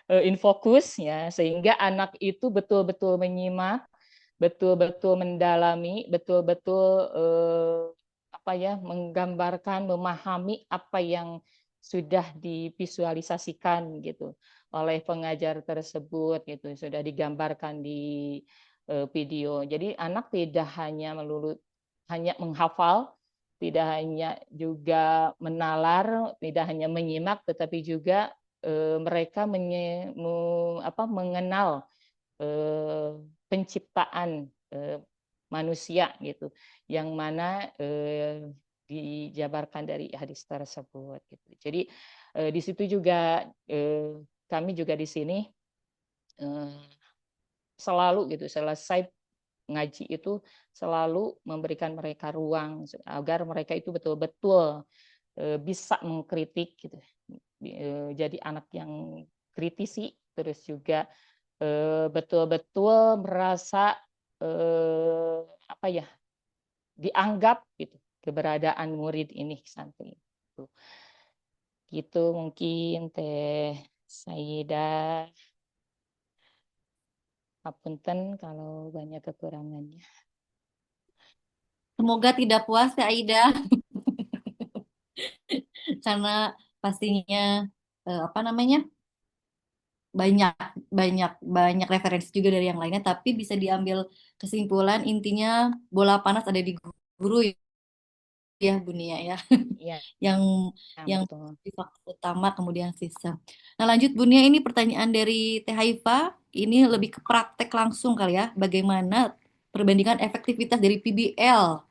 Infokus ya, sehingga anak itu betul-betul menyimak, betul-betul mendalami, betul-betul menggambarkan, memahami apa yang sudah divisualisasikan gitu oleh pengajar tersebut gitu, sudah digambarkan di video. Jadi anak tidak hanya hanya menghafal, tidak hanya juga menalar, tidak hanya menyimak, tetapi juga mereka mengenal penciptaan manusia gitu, yang mana dijabarkan dari hadis tersebut gitu. Jadi di situ juga kami juga di sini selalu gitu selesai ngaji itu selalu memberikan mereka ruang agar mereka itu betul-betul bisa mengkritik gitu. Jadi anak yang kritisi, terus juga betul-betul merasa dianggap gitu keberadaan murid ini santri itu. Gitu mungkin Teh Saidah. Apunten kalau banyak kekurangannya. Semoga tidak puas ya Aida, karena pastinya apa namanya banyak banyak banyak referensi juga dari yang lainnya, tapi bisa diambil kesimpulan intinya bola panas ada di guru ya Bunia ya, Iya, yang yang betul. di faktor utama kemudian sistem. Nah lanjut Bunia, ini pertanyaan dari Teh Haifa, ini lebih ke praktek langsung kali ya, bagaimana perbandingan efektivitas dari PBL,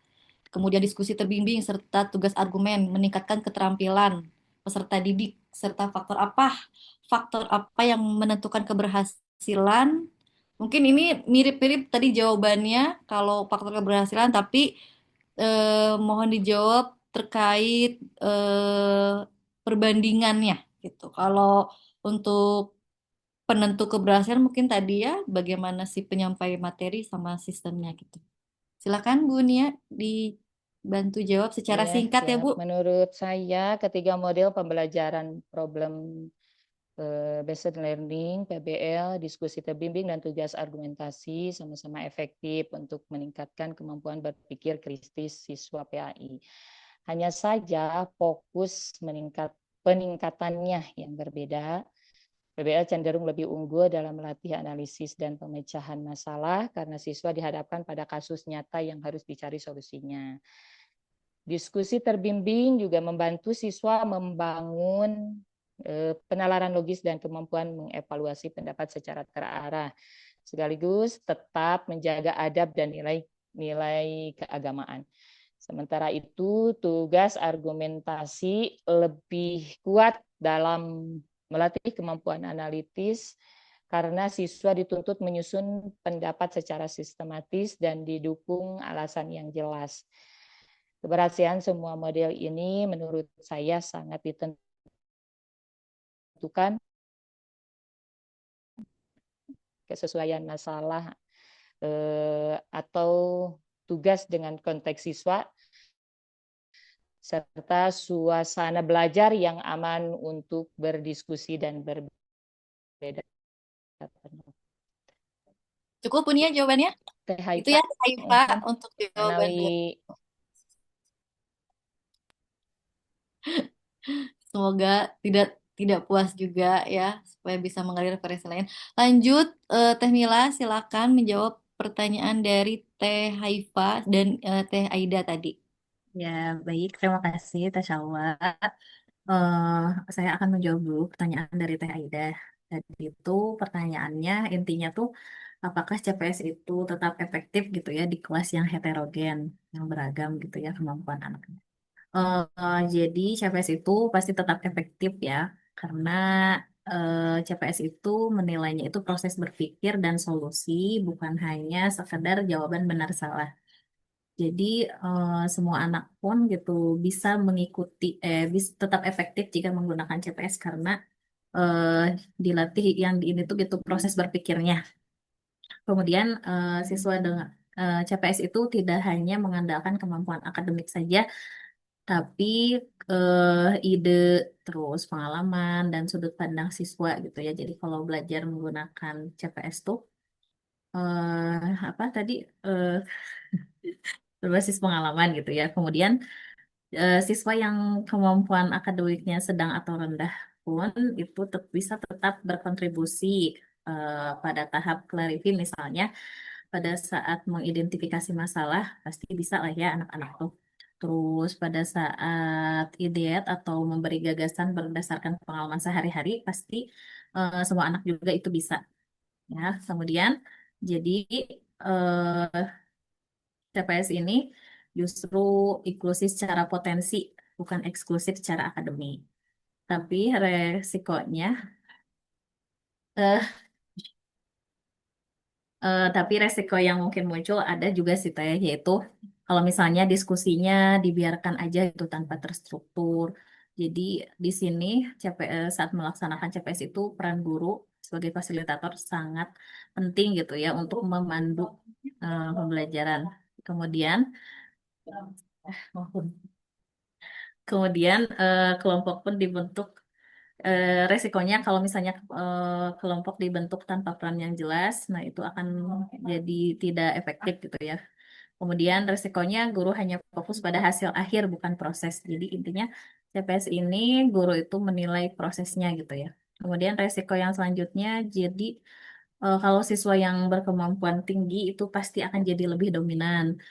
kemudian diskusi terbimbing serta tugas argumen meningkatkan keterampilan peserta didik, serta faktor apa yang menentukan keberhasilan. Mungkin ini mirip-mirip tadi jawabannya kalau faktor keberhasilan, tapi mohon dijawab terkait perbandingannya gitu. Kalau untuk penentu keberhasilan mungkin tadi ya bagaimana si penyampai materi sama sistemnya gitu. Silakan Bu Nia dibantu jawab secara Iya, singkat ya siap. Bu. Menurut saya, ketiga model pembelajaran problem based learning, PBL, diskusi terbimbing, dan tugas argumentasi sama-sama efektif untuk meningkatkan kemampuan berpikir kritis siswa PAI. Hanya saja fokus peningkatannya yang berbeda. PBL cenderung lebih unggul dalam melatih analisis dan pemecahan masalah karena siswa dihadapkan pada kasus nyata yang harus dicari solusinya. Diskusi terbimbing juga membantu siswa membangun penalaran logis dan kemampuan mengevaluasi pendapat secara terarah, sekaligus tetap menjaga adab dan nilai keagamaan. Sementara itu, tugas argumentasi lebih kuat dalam melatih kemampuan analitis karena siswa dituntut menyusun pendapat secara sistematis dan didukung alasan yang jelas. Keberhasilan semua model ini menurut saya sangat ditentukan kesesuaian masalah atau tugas dengan konteks siswa serta suasana belajar yang aman untuk berdiskusi dan berbeda. Cukup Bu Nia jawabannya? Teh Itu ya Teh Haifa untuk jawabannya. menawi Semoga tidak tidak puas juga ya, supaya bisa mengalir referensi lain. Lanjut, Teh Mila, silakan menjawab pertanyaan dari Teh Haifa dan Teh Aida tadi. Ya, baik. Terima kasih, Teh Shalwa. Saya akan menjawab dulu pertanyaan dari Teh Aida. Tadi itu pertanyaannya intinya tuh apakah CPS itu tetap efektif gitu ya di kelas yang heterogen, yang beragam gitu ya kemampuan anaknya. Jadi CPS itu pasti tetap efektif ya, karena CPS itu menilainya itu proses berpikir dan solusi, bukan hanya sekedar jawaban benar salah. Jadi semua anak pun gitu bisa mengikuti, tetap efektif jika menggunakan CPS karena eh, dilatih yang di ini tuh gitu proses berpikirnya. Kemudian siswa dengan CPS itu tidak hanya mengandalkan kemampuan akademik saja, tapi ide, terus pengalaman dan sudut pandang siswa gitu ya. Jadi kalau belajar menggunakan CPS tuh apa tadi eh, berbasis pengalaman gitu ya. Kemudian siswa yang kemampuan akademiknya sedang atau rendah pun itu bisa tetap berkontribusi pada tahap clarity misalnya pada saat mengidentifikasi masalah pasti bisa lah ya anak-anak tuh. Terus pada saat ideat atau memberi gagasan berdasarkan pengalaman sehari-hari pasti semua anak juga itu bisa ya. Kemudian jadi TPS ini justru inklusif secara potensi, bukan eksklusif secara akademik. Tapi resikonya, eh, tapi resiko yang mungkin muncul ada juga sih Teh, yaitu kalau misalnya diskusinya dibiarkan aja itu tanpa terstruktur. Jadi di sini saat melaksanakan CPS itu peran guru sebagai fasilitator sangat penting gitu ya untuk memandu pembelajaran. Kemudian, kemudian kelompok pun dibentuk. Resikonya kalau misalnya kelompok dibentuk tanpa peran yang jelas, nah itu akan jadi tidak efektif gitu ya. Kemudian resikonya guru hanya fokus pada hasil akhir bukan proses. Jadi intinya CPS ini guru itu menilai prosesnya gitu ya. Kemudian resiko yang selanjutnya jadi kalau siswa yang berkemampuan tinggi itu pasti akan jadi lebih dominan.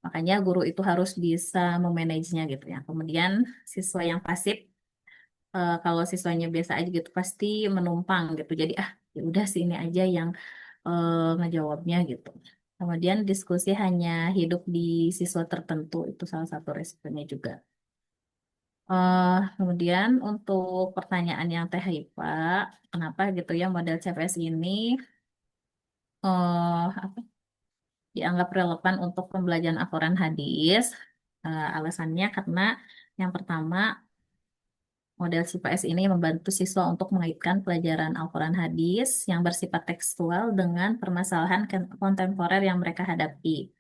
Makanya guru itu harus bisa memanagenya gitu ya. Kemudian siswa yang pasif, kalau siswanya biasa aja gitu pasti menumpang gitu. Jadi ya udah sih ini aja yang ngejawabnya gitu. Kemudian diskusi hanya hidup di siswa tertentu itu salah satu resikonya juga. Kemudian untuk pertanyaan yang Teh Haifa, kenapa gitu ya model CPS ini apa dianggap relevan untuk pembelajaran Al-Quran hadis? Alasannya karena yang pertama, model CPS ini membantu siswa untuk mengaitkan pelajaran Al-Quran hadis yang bersifat tekstual dengan permasalahan kontemporer yang mereka hadapi.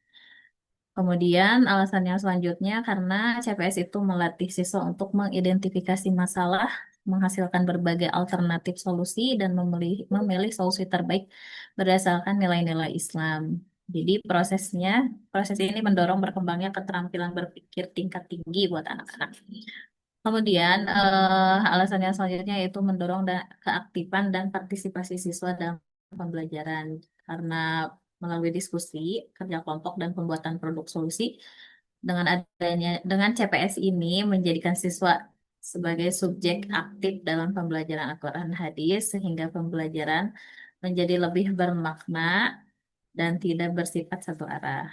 Kemudian alasan yang selanjutnya karena CPS itu melatih siswa untuk mengidentifikasi masalah, menghasilkan berbagai alternatif solusi, dan memilih solusi terbaik berdasarkan nilai-nilai Islam. Jadi proses ini mendorong berkembangnya keterampilan berpikir tingkat tinggi buat anak-anak. Kemudian alasan yang selanjutnya yaitu mendorong keaktifan dan partisipasi siswa dalam pembelajaran karena melalui diskusi, kerja kelompok dan pembuatan produk solusi dengan CPS ini menjadikan siswa sebagai subjek aktif dalam pembelajaran Al-Quran hadis sehingga pembelajaran menjadi lebih bermakna dan tidak bersifat satu arah.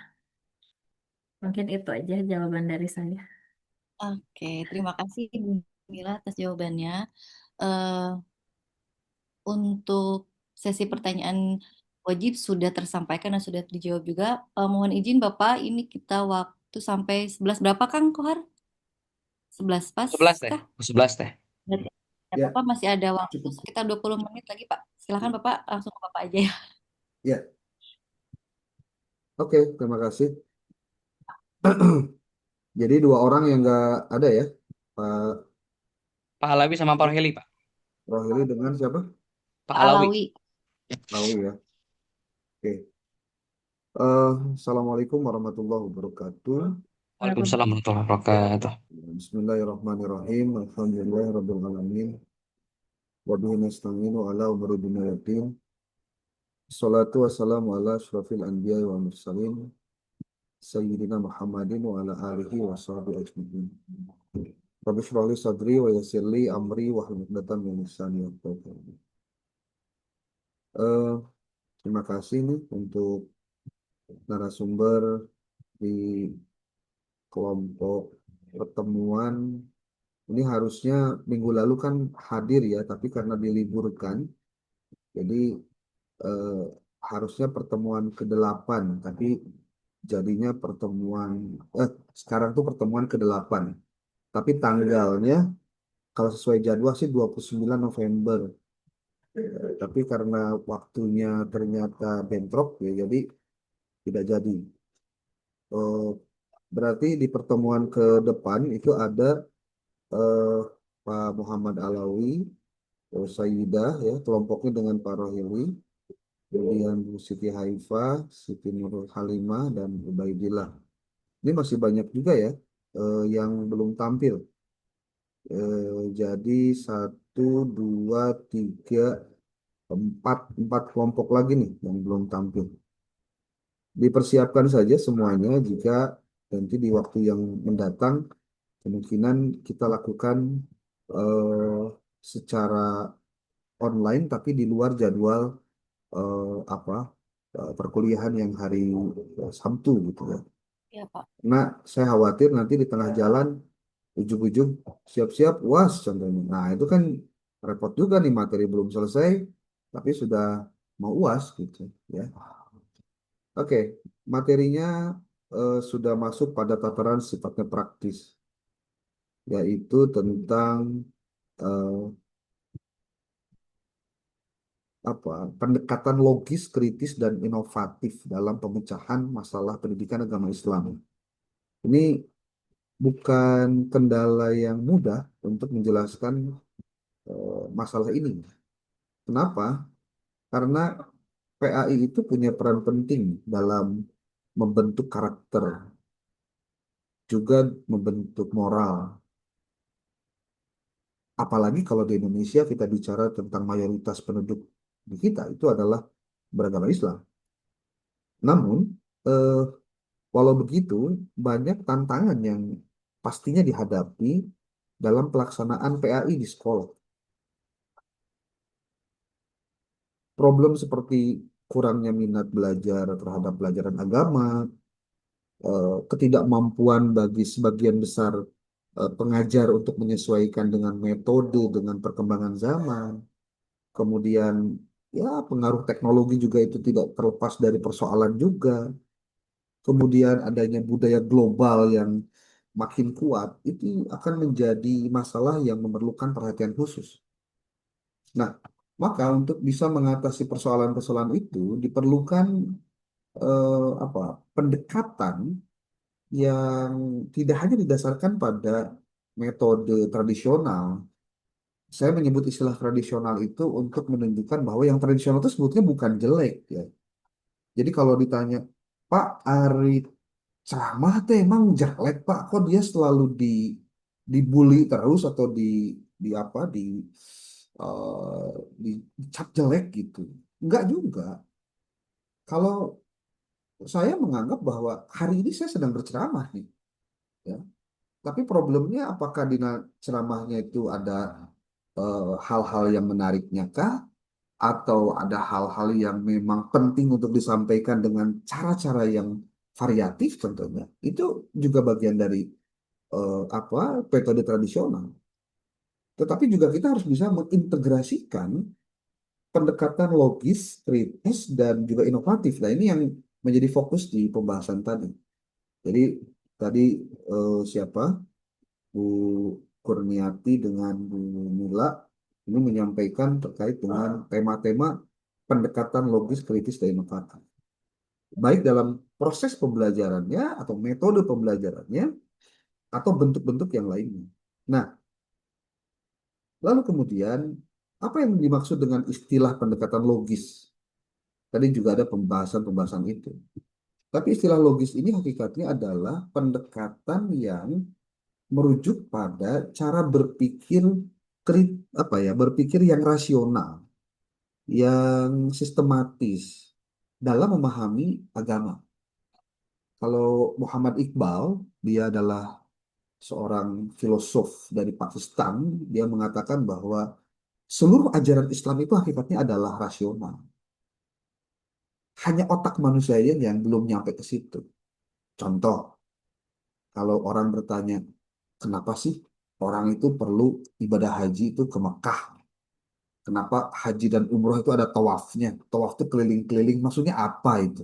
Mungkin itu aja jawaban dari saya. Oke, terima kasih Bu Mila atas jawabannya. Eh, untuk sesi pertanyaan wajib sudah tersampaikan dan sudah dijawab juga. Mohon izin Bapak, ini kita waktu sampai 11 berapa Kang Kohar? 11 pas 11 teh. kah? 11 teh. Berarti Ya, Bapak masih ada waktu cukup. sekitar 20 menit lagi Pak. Silakan Bapak, langsung ke Bapak aja ya. Ya, oke, terima kasih. Jadi dua orang yang nggak ada ya, Pak Pak Alawi sama Pak Roheli, Pak. Rohili dengan siapa? Pak Alawi. Alawi. Tahu ya. Oke. Assalamualaikum warahmatullahi wabarakatuh. Waalaikumsalam warahmatullahi wabarakatuh. Bismillahirrahmanirrahim. Alhamdulillahirabbil alamin. Wa bihi nasta'inu ala umuri dunya waddin. Salatu wassalamu ala asyrafil anbiya wa mursalin sayyidina Muhammadin wa ala alihi wa sahbihi ajma'in. Rabbi shrah li sadri wa yassir li amri wa hlul 'uqdatam min lisani yafqahu qawli. Terima kasih nih untuk narasumber di kelompok pertemuan. Ini harusnya minggu lalu kan hadir ya, tapi karena diliburkan, jadi harusnya pertemuan ke-8, tapi jadinya sekarang tuh pertemuan ke-8. Tapi tanggalnya kalau sesuai jadwal sih 29 November. Tapi karena waktunya ternyata bentrok ya, jadi tidak jadi. Berarti di pertemuan ke depan itu ada Pak Muhammad Alawi, Sayyidah ya, kelompoknya dengan Pak Rohili, kemudian Bu Siti Haifah, Siti Nurul Halimah, dan Ubaidillah. Ini masih banyak juga ya yang belum tampil. Jadi 1, 2, 3, 4 kelompok lagi nih yang belum tampil. Dipersiapkan saja semuanya jika nanti di waktu yang mendatang kemungkinan kita lakukan secara online tapi di luar jadwal perkuliahan yang hari Sabtu gitu ya. Iya, Pak. Nah, saya khawatir nanti di tengah jalan ujung-ujung siap-siap UAS contohnya. Nah, itu kan repot juga nih, materi belum selesai tapi sudah mau UAS gitu ya. Oke, materinya sudah masuk pada tataran sifatnya praktis, yaitu tentang pendekatan logis, kritis, dan inovatif dalam pemecahan masalah pendidikan agama Islam. Ini bukan kendala yang mudah untuk menjelaskan masalah ini. Kenapa? Karena PAI itu punya peran penting dalam membentuk karakter, juga membentuk moral. Apalagi kalau di Indonesia kita bicara tentang mayoritas penduduk di kita itu adalah beragama Islam. Namun, eh, walau begitu, banyak tantangan yang pastinya dihadapi dalam pelaksanaan PAI di sekolah. Problem seperti kurangnya minat belajar terhadap pelajaran agama, ketidakmampuan bagi sebagian besar pengajar untuk menyesuaikan dengan metode, dengan perkembangan zaman. Kemudian ya pengaruh teknologi juga itu tidak terlepas dari persoalan juga. Kemudian adanya budaya global yang makin kuat, itu akan menjadi masalah yang memerlukan perhatian khusus. Nah, maka untuk bisa mengatasi persoalan-persoalan itu diperlukan apa pendekatan yang tidak hanya didasarkan pada metode tradisional. Saya menyebut istilah tradisional itu untuk menunjukkan bahwa yang tradisional itu sebetulnya bukan jelek ya. Jadi kalau ditanya, Pak Ari ceramah teh emang jelek Pak, kok dia selalu dibully terus atau di apa eh, dicap jelek gitu. Enggak juga. Kalau saya menganggap bahwa hari ini saya sedang berceramah nih, ya. Tapi problemnya apakah di ceramahnya itu ada hal-hal yang menariknya kah? Atau ada hal-hal yang memang penting untuk disampaikan dengan cara-cara yang variatif tentunya. Itu juga bagian dari apa metode tradisional. Tetapi juga kita harus bisa mengintegrasikan pendekatan logis, kritis, dan juga inovatif. Nah, ini yang menjadi fokus di pembahasan tadi. Jadi tadi siapa? Bu Kurniati dengan Bu Mila ini menyampaikan terkait dengan tema-tema pendekatan logis, kritis, dan inovatif. Baik dalam proses pembelajarannya atau metode pembelajarannya atau bentuk-bentuk yang lainnya. Nah, lalu kemudian apa yang dimaksud dengan istilah pendekatan logis? Tadi juga ada pembahasan-pembahasan itu. Tapi istilah logis ini hakikatnya adalah pendekatan yang merujuk pada cara berpikir berpikir yang rasional, yang sistematis dalam memahami agama. Kalau Muhammad Iqbal, dia adalah seorang filosof dari Pakistan, dia mengatakan bahwa seluruh ajaran Islam itu hakikatnya adalah rasional. Hanya otak manusia yang belum nyampe ke situ. Contoh, kalau orang bertanya, kenapa sih orang itu perlu ibadah haji itu ke Mekah? Kenapa haji dan umroh itu ada tawafnya? Tawaf itu keliling-keliling, maksudnya apa itu?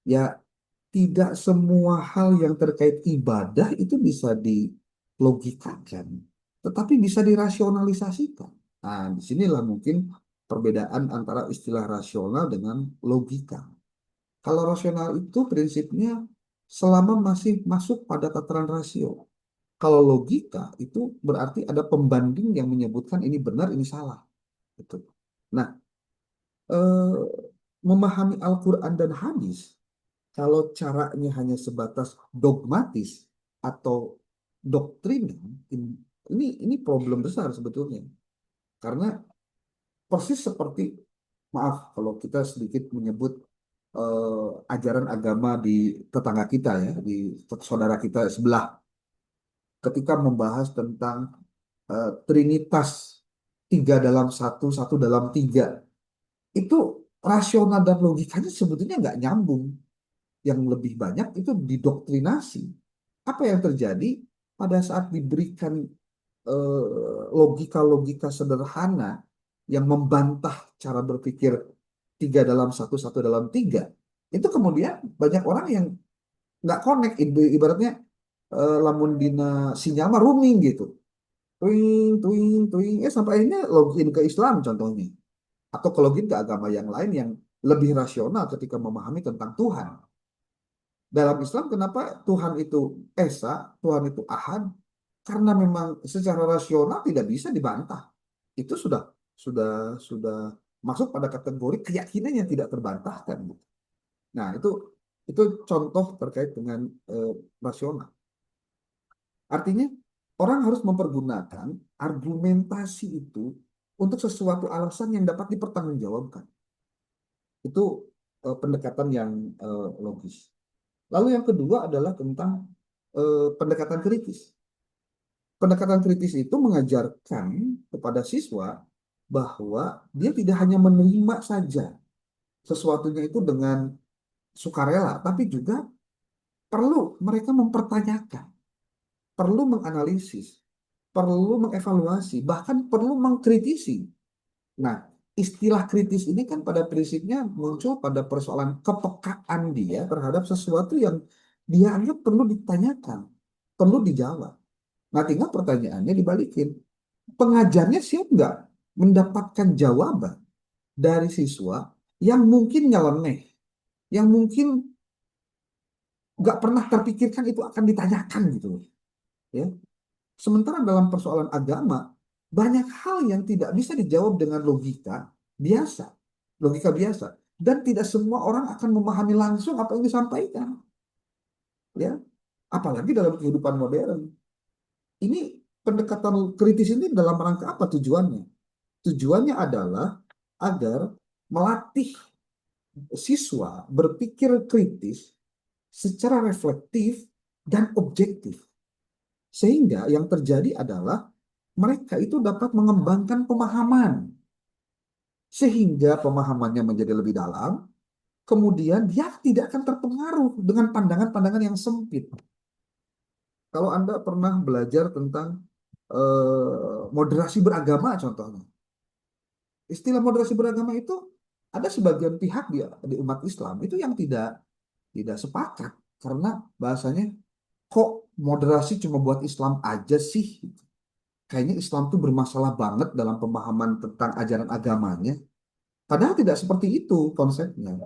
Ya, tidak semua hal yang terkait ibadah itu bisa dilogikakan, tetapi bisa dirasionalisasikan. Nah, disinilah mungkin perbedaan antara istilah rasional dengan logika. Kalau rasional itu prinsipnya selama masih masuk pada tataran rasio. Kalau logika itu berarti ada pembanding yang menyebutkan ini benar, ini salah. Gitu. Nah, eh, memahami Al-Quran dan hadis, kalau caranya hanya sebatas dogmatis atau doktrin, ini problem besar sebetulnya. Karena persis seperti, maaf kalau kita sedikit menyebut ajaran agama di tetangga kita ya, di saudara kita sebelah, ketika membahas tentang Trinitas, tiga dalam satu, satu dalam tiga, itu rasional dan logikanya sebetulnya nggak nyambung. Yang lebih banyak itu didoktrinasi. Apa yang terjadi pada saat diberikan logika-logika sederhana yang membantah cara berpikir tiga dalam satu, satu dalam tiga, itu kemudian banyak orang yang nggak connect, ibaratnya lamun dina sinyal mah roaming gitu, twing twing twing, sampai akhirnya login ke Islam contohnya, atau ke login ke agama yang lain yang lebih rasional ketika memahami tentang Tuhan. Dalam Islam kenapa Tuhan itu Esa, Tuhan itu Ahad? Karena memang secara rasional tidak bisa dibantah. Itu sudah masuk pada kategori keyakinan yang tidak terbantahkan. Nah, itu Itu contoh terkait dengan rasional. Artinya orang harus mempergunakan argumentasi itu untuk sesuatu alasan yang dapat dipertanggungjawabkan. Itu pendekatan yang logis. Lalu yang kedua adalah tentang pendekatan kritis. Pendekatan kritis itu mengajarkan kepada siswa bahwa dia tidak hanya menerima saja sesuatunya itu dengan sukarela, tapi juga perlu mereka mempertanyakan, perlu menganalisis, perlu mengevaluasi, bahkan perlu mengkritisi. Nah, istilah kritis ini kan pada prinsipnya muncul pada persoalan kepekaan dia terhadap sesuatu yang dia anggap perlu ditanyakan, perlu dijawab. Nah, tinggal pertanyaannya dibalikin. Pengajarnya siap nggak mendapatkan jawaban dari siswa yang mungkin nyeleneh, yang mungkin nggak pernah terpikirkan itu akan ditanyakan gitu loh. Ya. Sementara dalam persoalan agama, banyak hal yang tidak bisa dijawab dengan logika biasa. Logika biasa. Dan tidak semua orang akan memahami langsung apa yang disampaikan. Ya. Apalagi dalam kehidupan modern. Ini pendekatan kritis ini dalam rangka apa tujuannya? Tujuannya adalah agar melatih siswa berpikir kritis secara reflektif dan objektif. Sehingga yang terjadi adalah mereka itu dapat mengembangkan pemahaman. Sehingga pemahamannya menjadi lebih dalam, kemudian dia tidak akan terpengaruh dengan pandangan-pandangan yang sempit. Kalau Anda pernah belajar tentang moderasi beragama contohnya. Istilah moderasi beragama itu ada sebagian pihak di umat Islam itu yang tidak sepakat karena bahasanya kok moderasi cuma buat Islam aja sih? Kayaknya Islam tuh bermasalah banget dalam pemahaman tentang ajaran agamanya. Padahal tidak seperti itu konsepnya.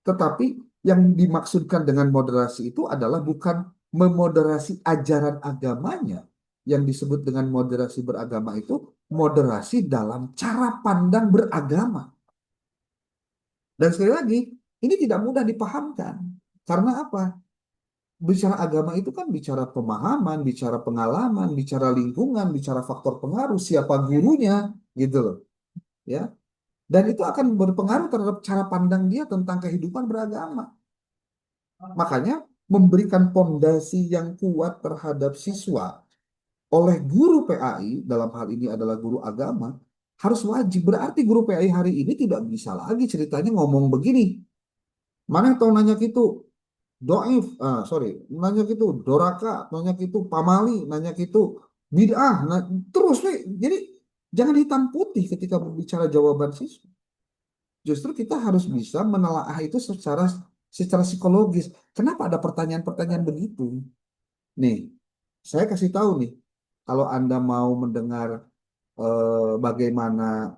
Tetapi yang dimaksudkan dengan moderasi itu adalah bukan memoderasi ajaran agamanya. Yang disebut dengan moderasi beragama itu moderasi dalam cara pandang beragama. Dan sekali lagi, ini tidak mudah dipahamkan. Karena apa? Bicara agama itu kan bicara pemahaman, bicara pengalaman, bicara lingkungan, bicara faktor pengaruh, siapa gurunya, gitu loh. Ya. Dan itu akan berpengaruh terhadap cara pandang dia tentang kehidupan beragama. Makanya memberikan pondasi yang kuat terhadap siswa oleh guru PAI, dalam hal ini adalah guru agama, harus wajib. Berarti guru PAI hari ini tidak bisa lagi ceritanya ngomong begini. Mana yang tahu nanya gitu? Doif, nanya gitu, doraka, nanya gitu, pamali, nanya gitu, bid'ah, terus nih. Jadi jangan hitam putih ketika berbicara jawaban siswa. Justru kita harus bisa menelaah itu secara psikologis. Kenapa ada pertanyaan-pertanyaan begitu? Nih, saya kasih tahu nih, kalau Anda mau mendengar bagaimana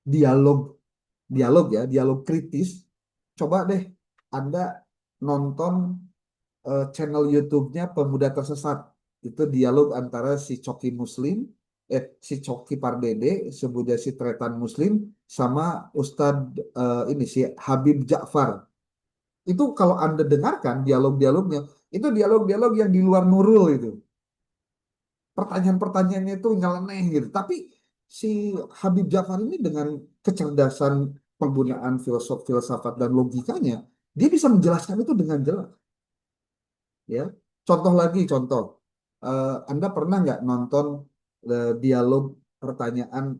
dialog kritis, coba deh Anda nonton channel YouTube-nya Pemuda Tersesat. Itu dialog antara si Coki Pardede, sebuah si Tretan Muslim, sama Ustadz ini si Habib Ja'far. Itu kalau Anda dengarkan dialog-dialognya, itu dialog-dialog yang di luar nurul itu. Pertanyaan-pertanyaannya itu nyeleneh gitu. Tapi si Habib Ja'far ini dengan kecerdasan penggunaan filsafat dan logikanya, dia bisa menjelaskan itu dengan jelas. Ya, contoh, Anda pernah nggak nonton dialog pertanyaan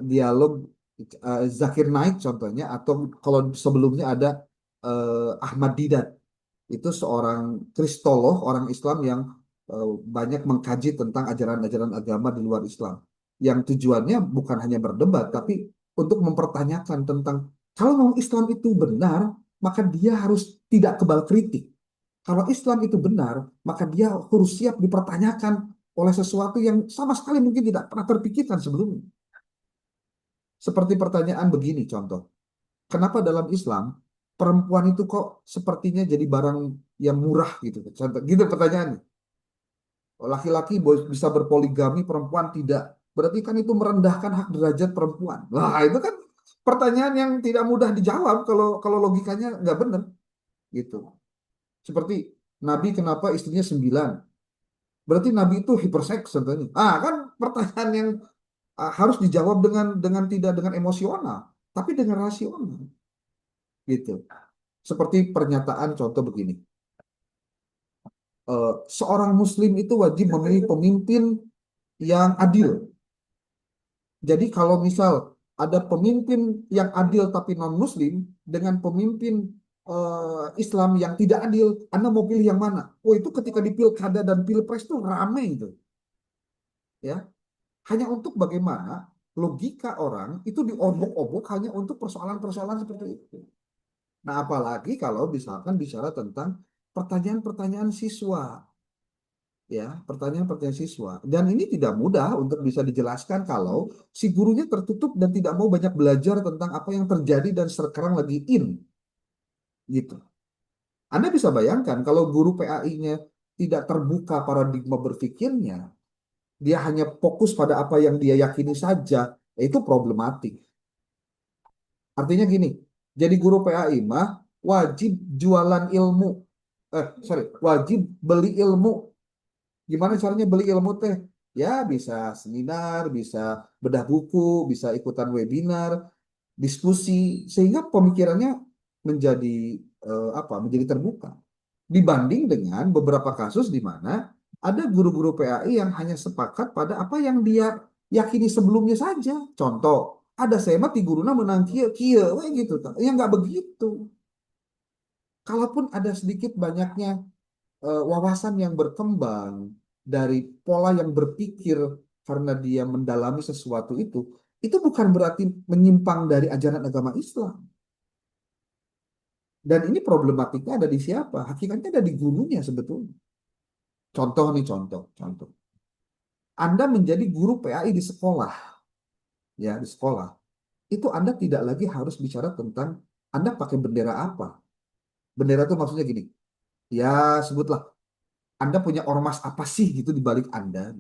dialog Zakir Naik contohnya, atau kalau sebelumnya ada Ahmad Didat, itu seorang kristolog, orang Islam yang banyak mengkaji tentang ajaran-ajaran agama di luar Islam, yang tujuannya bukan hanya berdebat, tapi untuk mempertanyakan tentang kalau memang Islam itu benar, maka dia harus tidak kebal kritik. Kalau Islam itu benar, maka dia harus siap dipertanyakan oleh sesuatu yang sama sekali mungkin tidak pernah terpikirkan sebelumnya. Seperti pertanyaan begini contoh. Kenapa dalam Islam perempuan itu kok sepertinya jadi barang yang murah gitu? Contoh, gitu pertanyaannya. Laki-laki bisa berpoligami, perempuan tidak. Berarti kan itu merendahkan hak derajat perempuan. Wah, itu kan pertanyaan yang tidak mudah dijawab kalau logikanya nggak benar gitu. Seperti Nabi kenapa istrinya 9? Berarti Nabi itu hiperseks contohnya. Kan pertanyaan yang harus dijawab dengan tidak dengan emosional, tapi dengan rasional gitu. Seperti pernyataan contoh begini. Seorang muslim itu wajib memilih pemimpin yang adil. Jadi kalau misal ada pemimpin yang adil tapi non-muslim dengan pemimpin Islam yang tidak adil, Anda mau pilih yang mana? Oh, itu ketika di pilkada dan pilpres itu rame itu. Ya, hanya untuk bagaimana logika orang itu diobok-obok hanya untuk persoalan-persoalan seperti itu. Nah, apalagi kalau misalkan bicara tentang pertanyaan-pertanyaan siswa. Ya, pertanyaan-pertanyaan siswa. Dan ini tidak mudah untuk bisa dijelaskan kalau si gurunya tertutup dan tidak mau banyak belajar tentang apa yang terjadi dan sekarang lagi in. Gitu. Anda bisa bayangkan kalau guru PAI-nya tidak terbuka paradigma berpikirnya, dia hanya fokus pada apa yang dia yakini saja, itu problematik. Artinya gini, jadi guru PAI mah wajib jualan ilmu. Wajib beli ilmu. Gimana caranya beli ilmu teh? Ya bisa seminar, bisa bedah buku, bisa ikutan webinar, diskusi, sehingga pemikirannya menjadi menjadi terbuka. Dibanding dengan beberapa kasus di mana ada guru-guru PAI yang hanya sepakat pada apa yang dia yakini sebelumnya saja. Contoh, ada semat di guruna menang kia gitu. Ya nggak begitu. Kalaupun ada sedikit banyaknya wawasan yang berkembang dari pola yang berpikir karena dia mendalami sesuatu itu bukan berarti menyimpang dari ajaran agama Islam. Dan ini problematiknya ada di siapa? Hakikatnya ada di gurunya sebetulnya. Contoh nih, contoh. Anda menjadi guru PAI di sekolah, ya di sekolah. Itu Anda tidak lagi harus bicara tentang Anda pakai bendera apa. Bendera itu maksudnya gini, ya sebutlah Anda punya ormas apa sih gitu di balik Anda.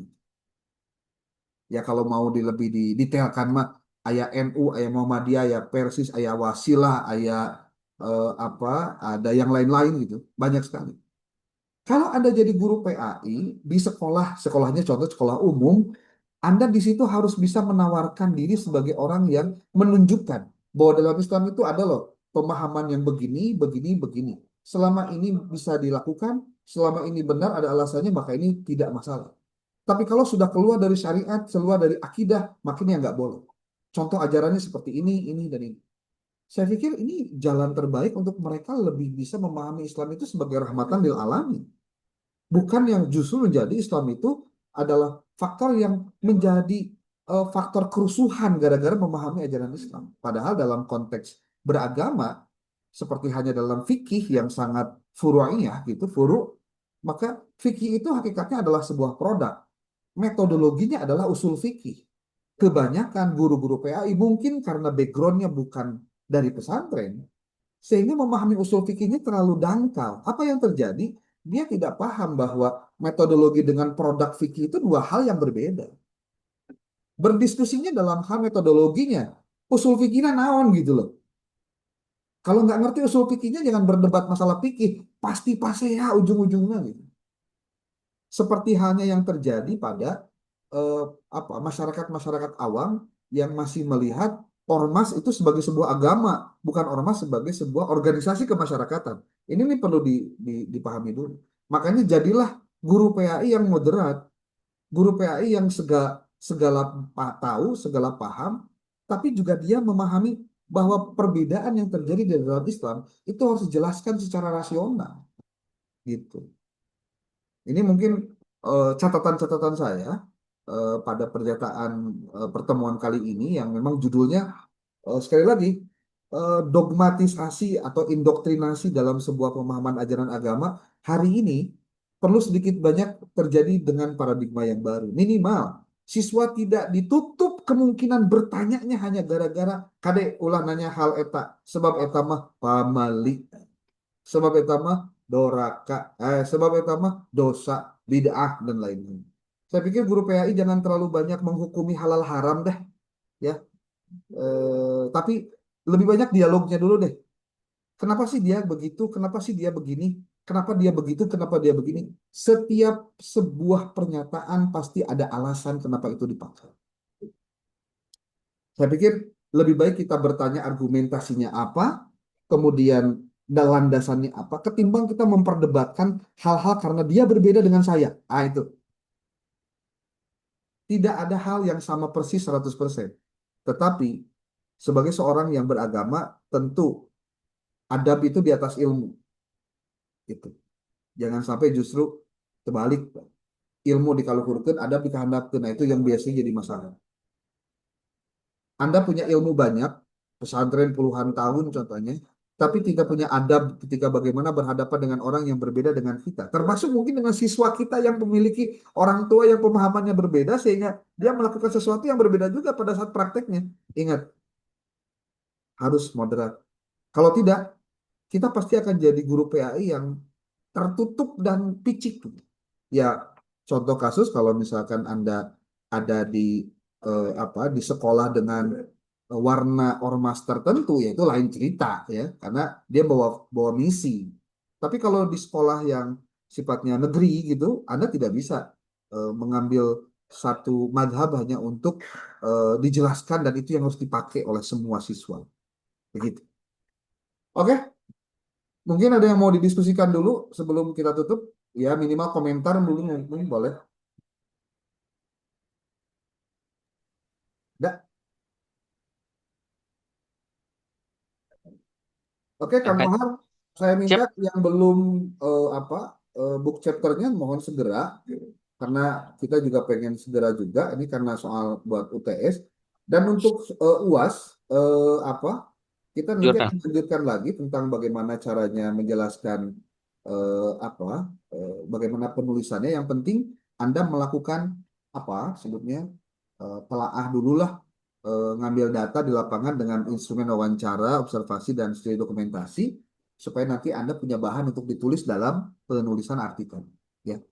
Ya kalau mau lebih didetailkan mah ayah NU, ayah Muhammadiyah, ayah Persis, ayah Wasilah, ayah ada yang lain-lain gitu. Banyak sekali. Kalau Anda jadi guru PAI di sekolahnya contoh sekolah umum, Anda di situ harus bisa menawarkan diri sebagai orang yang menunjukkan bahwa dalam Islam itu ada loh pemahaman yang begini, begini, begini. Selama ini bisa dilakukan, selama ini benar ada alasannya, maka ini tidak masalah. Tapi kalau sudah keluar dari syariat, keluar dari akidah, makanya nggak boleh. Contoh ajarannya seperti ini, dan ini. Saya pikir ini jalan terbaik untuk mereka lebih bisa memahami Islam itu sebagai rahmatan lil alamin. Bukan yang justru menjadi Islam itu adalah faktor yang menjadi faktor kerusuhan gara-gara memahami ajaran Islam. Padahal dalam konteks beragama, seperti hanya dalam fikih yang sangat furu'iyah gitu, maka fikih itu hakikatnya adalah sebuah produk. Metodologinya adalah usul fikih. Kebanyakan guru-guru PAI mungkin karena backgroundnya bukan dari pesantren, sehingga memahami usul fikihnya terlalu dangkal. Apa yang terjadi? Dia tidak paham bahwa metodologi dengan produk fikih itu dua hal yang berbeda. Berdiskusinya dalam hal metodologinya, usul fikihnya naon gitu loh. Kalau nggak ngerti usul fikihnya jangan berdebat masalah fikih, pasti pasea ujung-ujungnya gitu. Seperti halnya yang terjadi pada masyarakat-masyarakat awam yang masih melihat ormas itu sebagai sebuah agama, bukan ormas sebagai sebuah organisasi kemasyarakatan. Ini nih perlu dipahami dulu. Makanya jadilah guru PAI yang moderat, guru PAI yang segala tahu, segala paham, tapi juga dia memahami bahwa perbedaan yang terjadi di dalam Islam itu harus dijelaskan secara rasional. Gitu. Ini mungkin catatan-catatan saya pada pernyataan pertemuan kali ini yang memang judulnya sekali lagi dogmatisasi atau indoktrinasi dalam sebuah pemahaman ajaran agama hari ini perlu sedikit banyak terjadi dengan paradigma yang baru. Minimal siswa tidak ditutup kemungkinan bertanyanya hanya gara-gara kade ulah nanya hal eta sebab eta mah pamali, sebab eta mah doraka, sebab eta mah dosa, bid'ah dan lain-lain. Saya pikir guru PAI jangan terlalu banyak menghukumi halal haram deh, ya. Tapi lebih banyak dialognya dulu deh. Kenapa sih dia begitu? Kenapa sih dia begini? Kenapa dia begitu? Kenapa dia begini? Setiap sebuah pernyataan pasti ada alasan kenapa itu dipakai. Saya pikir lebih baik kita bertanya argumentasinya apa, kemudian landasannya apa, ketimbang kita memperdebatkan hal-hal karena dia berbeda dengan saya. Ah, itu. Tidak ada hal yang sama persis 100%. Tetapi sebagai seorang yang beragama, tentu adab itu di atas ilmu. Itu. Jangan sampai justru terbalik. Ilmu dikaluhurkeun, adab dikahandapkeun. Nah, itu yang biasanya jadi masalah. Anda punya ilmu banyak, pesantren puluhan tahun contohnya, tapi tidak punya adab ketika bagaimana berhadapan dengan orang yang berbeda dengan kita. Termasuk mungkin dengan siswa kita yang memiliki orang tua yang pemahamannya berbeda, sehingga dia melakukan sesuatu yang berbeda juga pada saat prakteknya. Ingat, harus moderat. Kalau tidak, kita pasti akan jadi guru PAI yang tertutup dan picik. Ya, contoh kasus kalau misalkan Anda ada di sekolah dengan warna ormas tertentu, ya itu lain cerita ya, karena dia bawa misi. Tapi kalau di sekolah yang sifatnya negeri gitu, Anda tidak bisa mengambil satu madhab hanya untuk dijelaskan dan itu yang harus dipakai oleh semua siswa. Begitu. Oke, mungkin ada yang mau didiskusikan dulu sebelum kita tutup. Ya, minimal komentar dulu mungkin boleh. Enggak? Oke, Kang Angkat. Mahar, saya Siap. minta yang belum book chapternya mohon segera karena kita juga pengen segera juga ini karena soal buat UTS dan untuk UAS kita nanti Jurnal. akan lanjutkan lagi tentang bagaimana caranya menjelaskan bagaimana penulisannya. Yang penting Anda melakukan sebutnya telaah dululah, ngambil data di lapangan dengan instrumen wawancara, observasi, dan studi dokumentasi, supaya nanti Anda punya bahan untuk ditulis dalam penulisan artikel. Ya.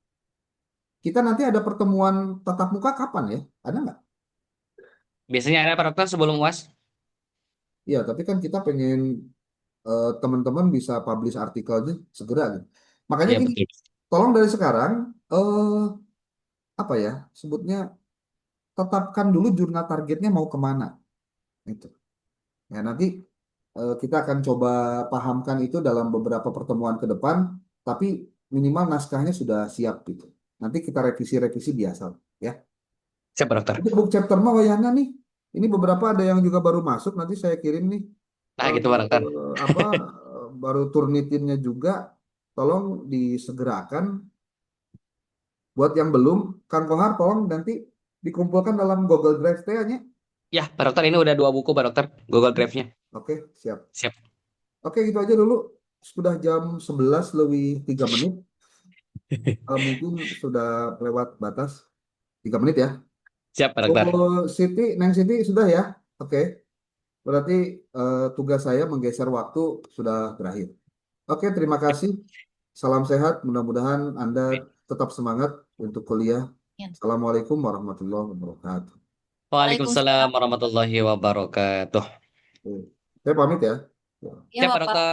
Kita nanti ada pertemuan tatap muka kapan ya? Ada nggak? Biasanya ada Pak Dokter sebelum UAS. Ya, tapi kan kita pengen teman-teman bisa publish artikelnya segera gitu. Makanya Ya, gini, betul. tolong dari sekarang, sebutnya tetapkan dulu jurnal targetnya mau kemana. Itu. Ya, nanti kita akan coba pahamkan itu dalam beberapa pertemuan ke depan, tapi minimal naskahnya sudah siap gitu. Nanti kita revisi-revisi biasa, ya. Siap Pak Dokter. Untuk book chapter mah wayahna nih. Ini beberapa ada yang juga baru masuk, nanti saya kirim nih. Nah, gitu Pak Dokter. Baru turnitinnya juga, tolong disegerakan. Buat yang belum, Kang Kohar tolong nanti dikumpulkan dalam Google Drive nya. Ya, Pak Dokter, ini udah 2 buku Pak Dokter, Google Drive-nya. Oke, siap. Siap. Oke, gitu aja dulu. Sudah jam 11 lebih 3 menit. Mungkin sudah lewat batas 3 menit ya. Siap Pak Dokter. Neng Siti sudah ya? Oke. Berarti tugas saya menggeser waktu sudah berakhir. Oke, terima kasih. Salam sehat. Mudah-mudahan Anda tetap semangat untuk kuliah. Assalamualaikum warahmatullahi wabarakatuh. Waalaikumsalam warahmatullahi wabarakatuh. Saya pamit ya. Ya, Siap Pak Bapak. Dokter.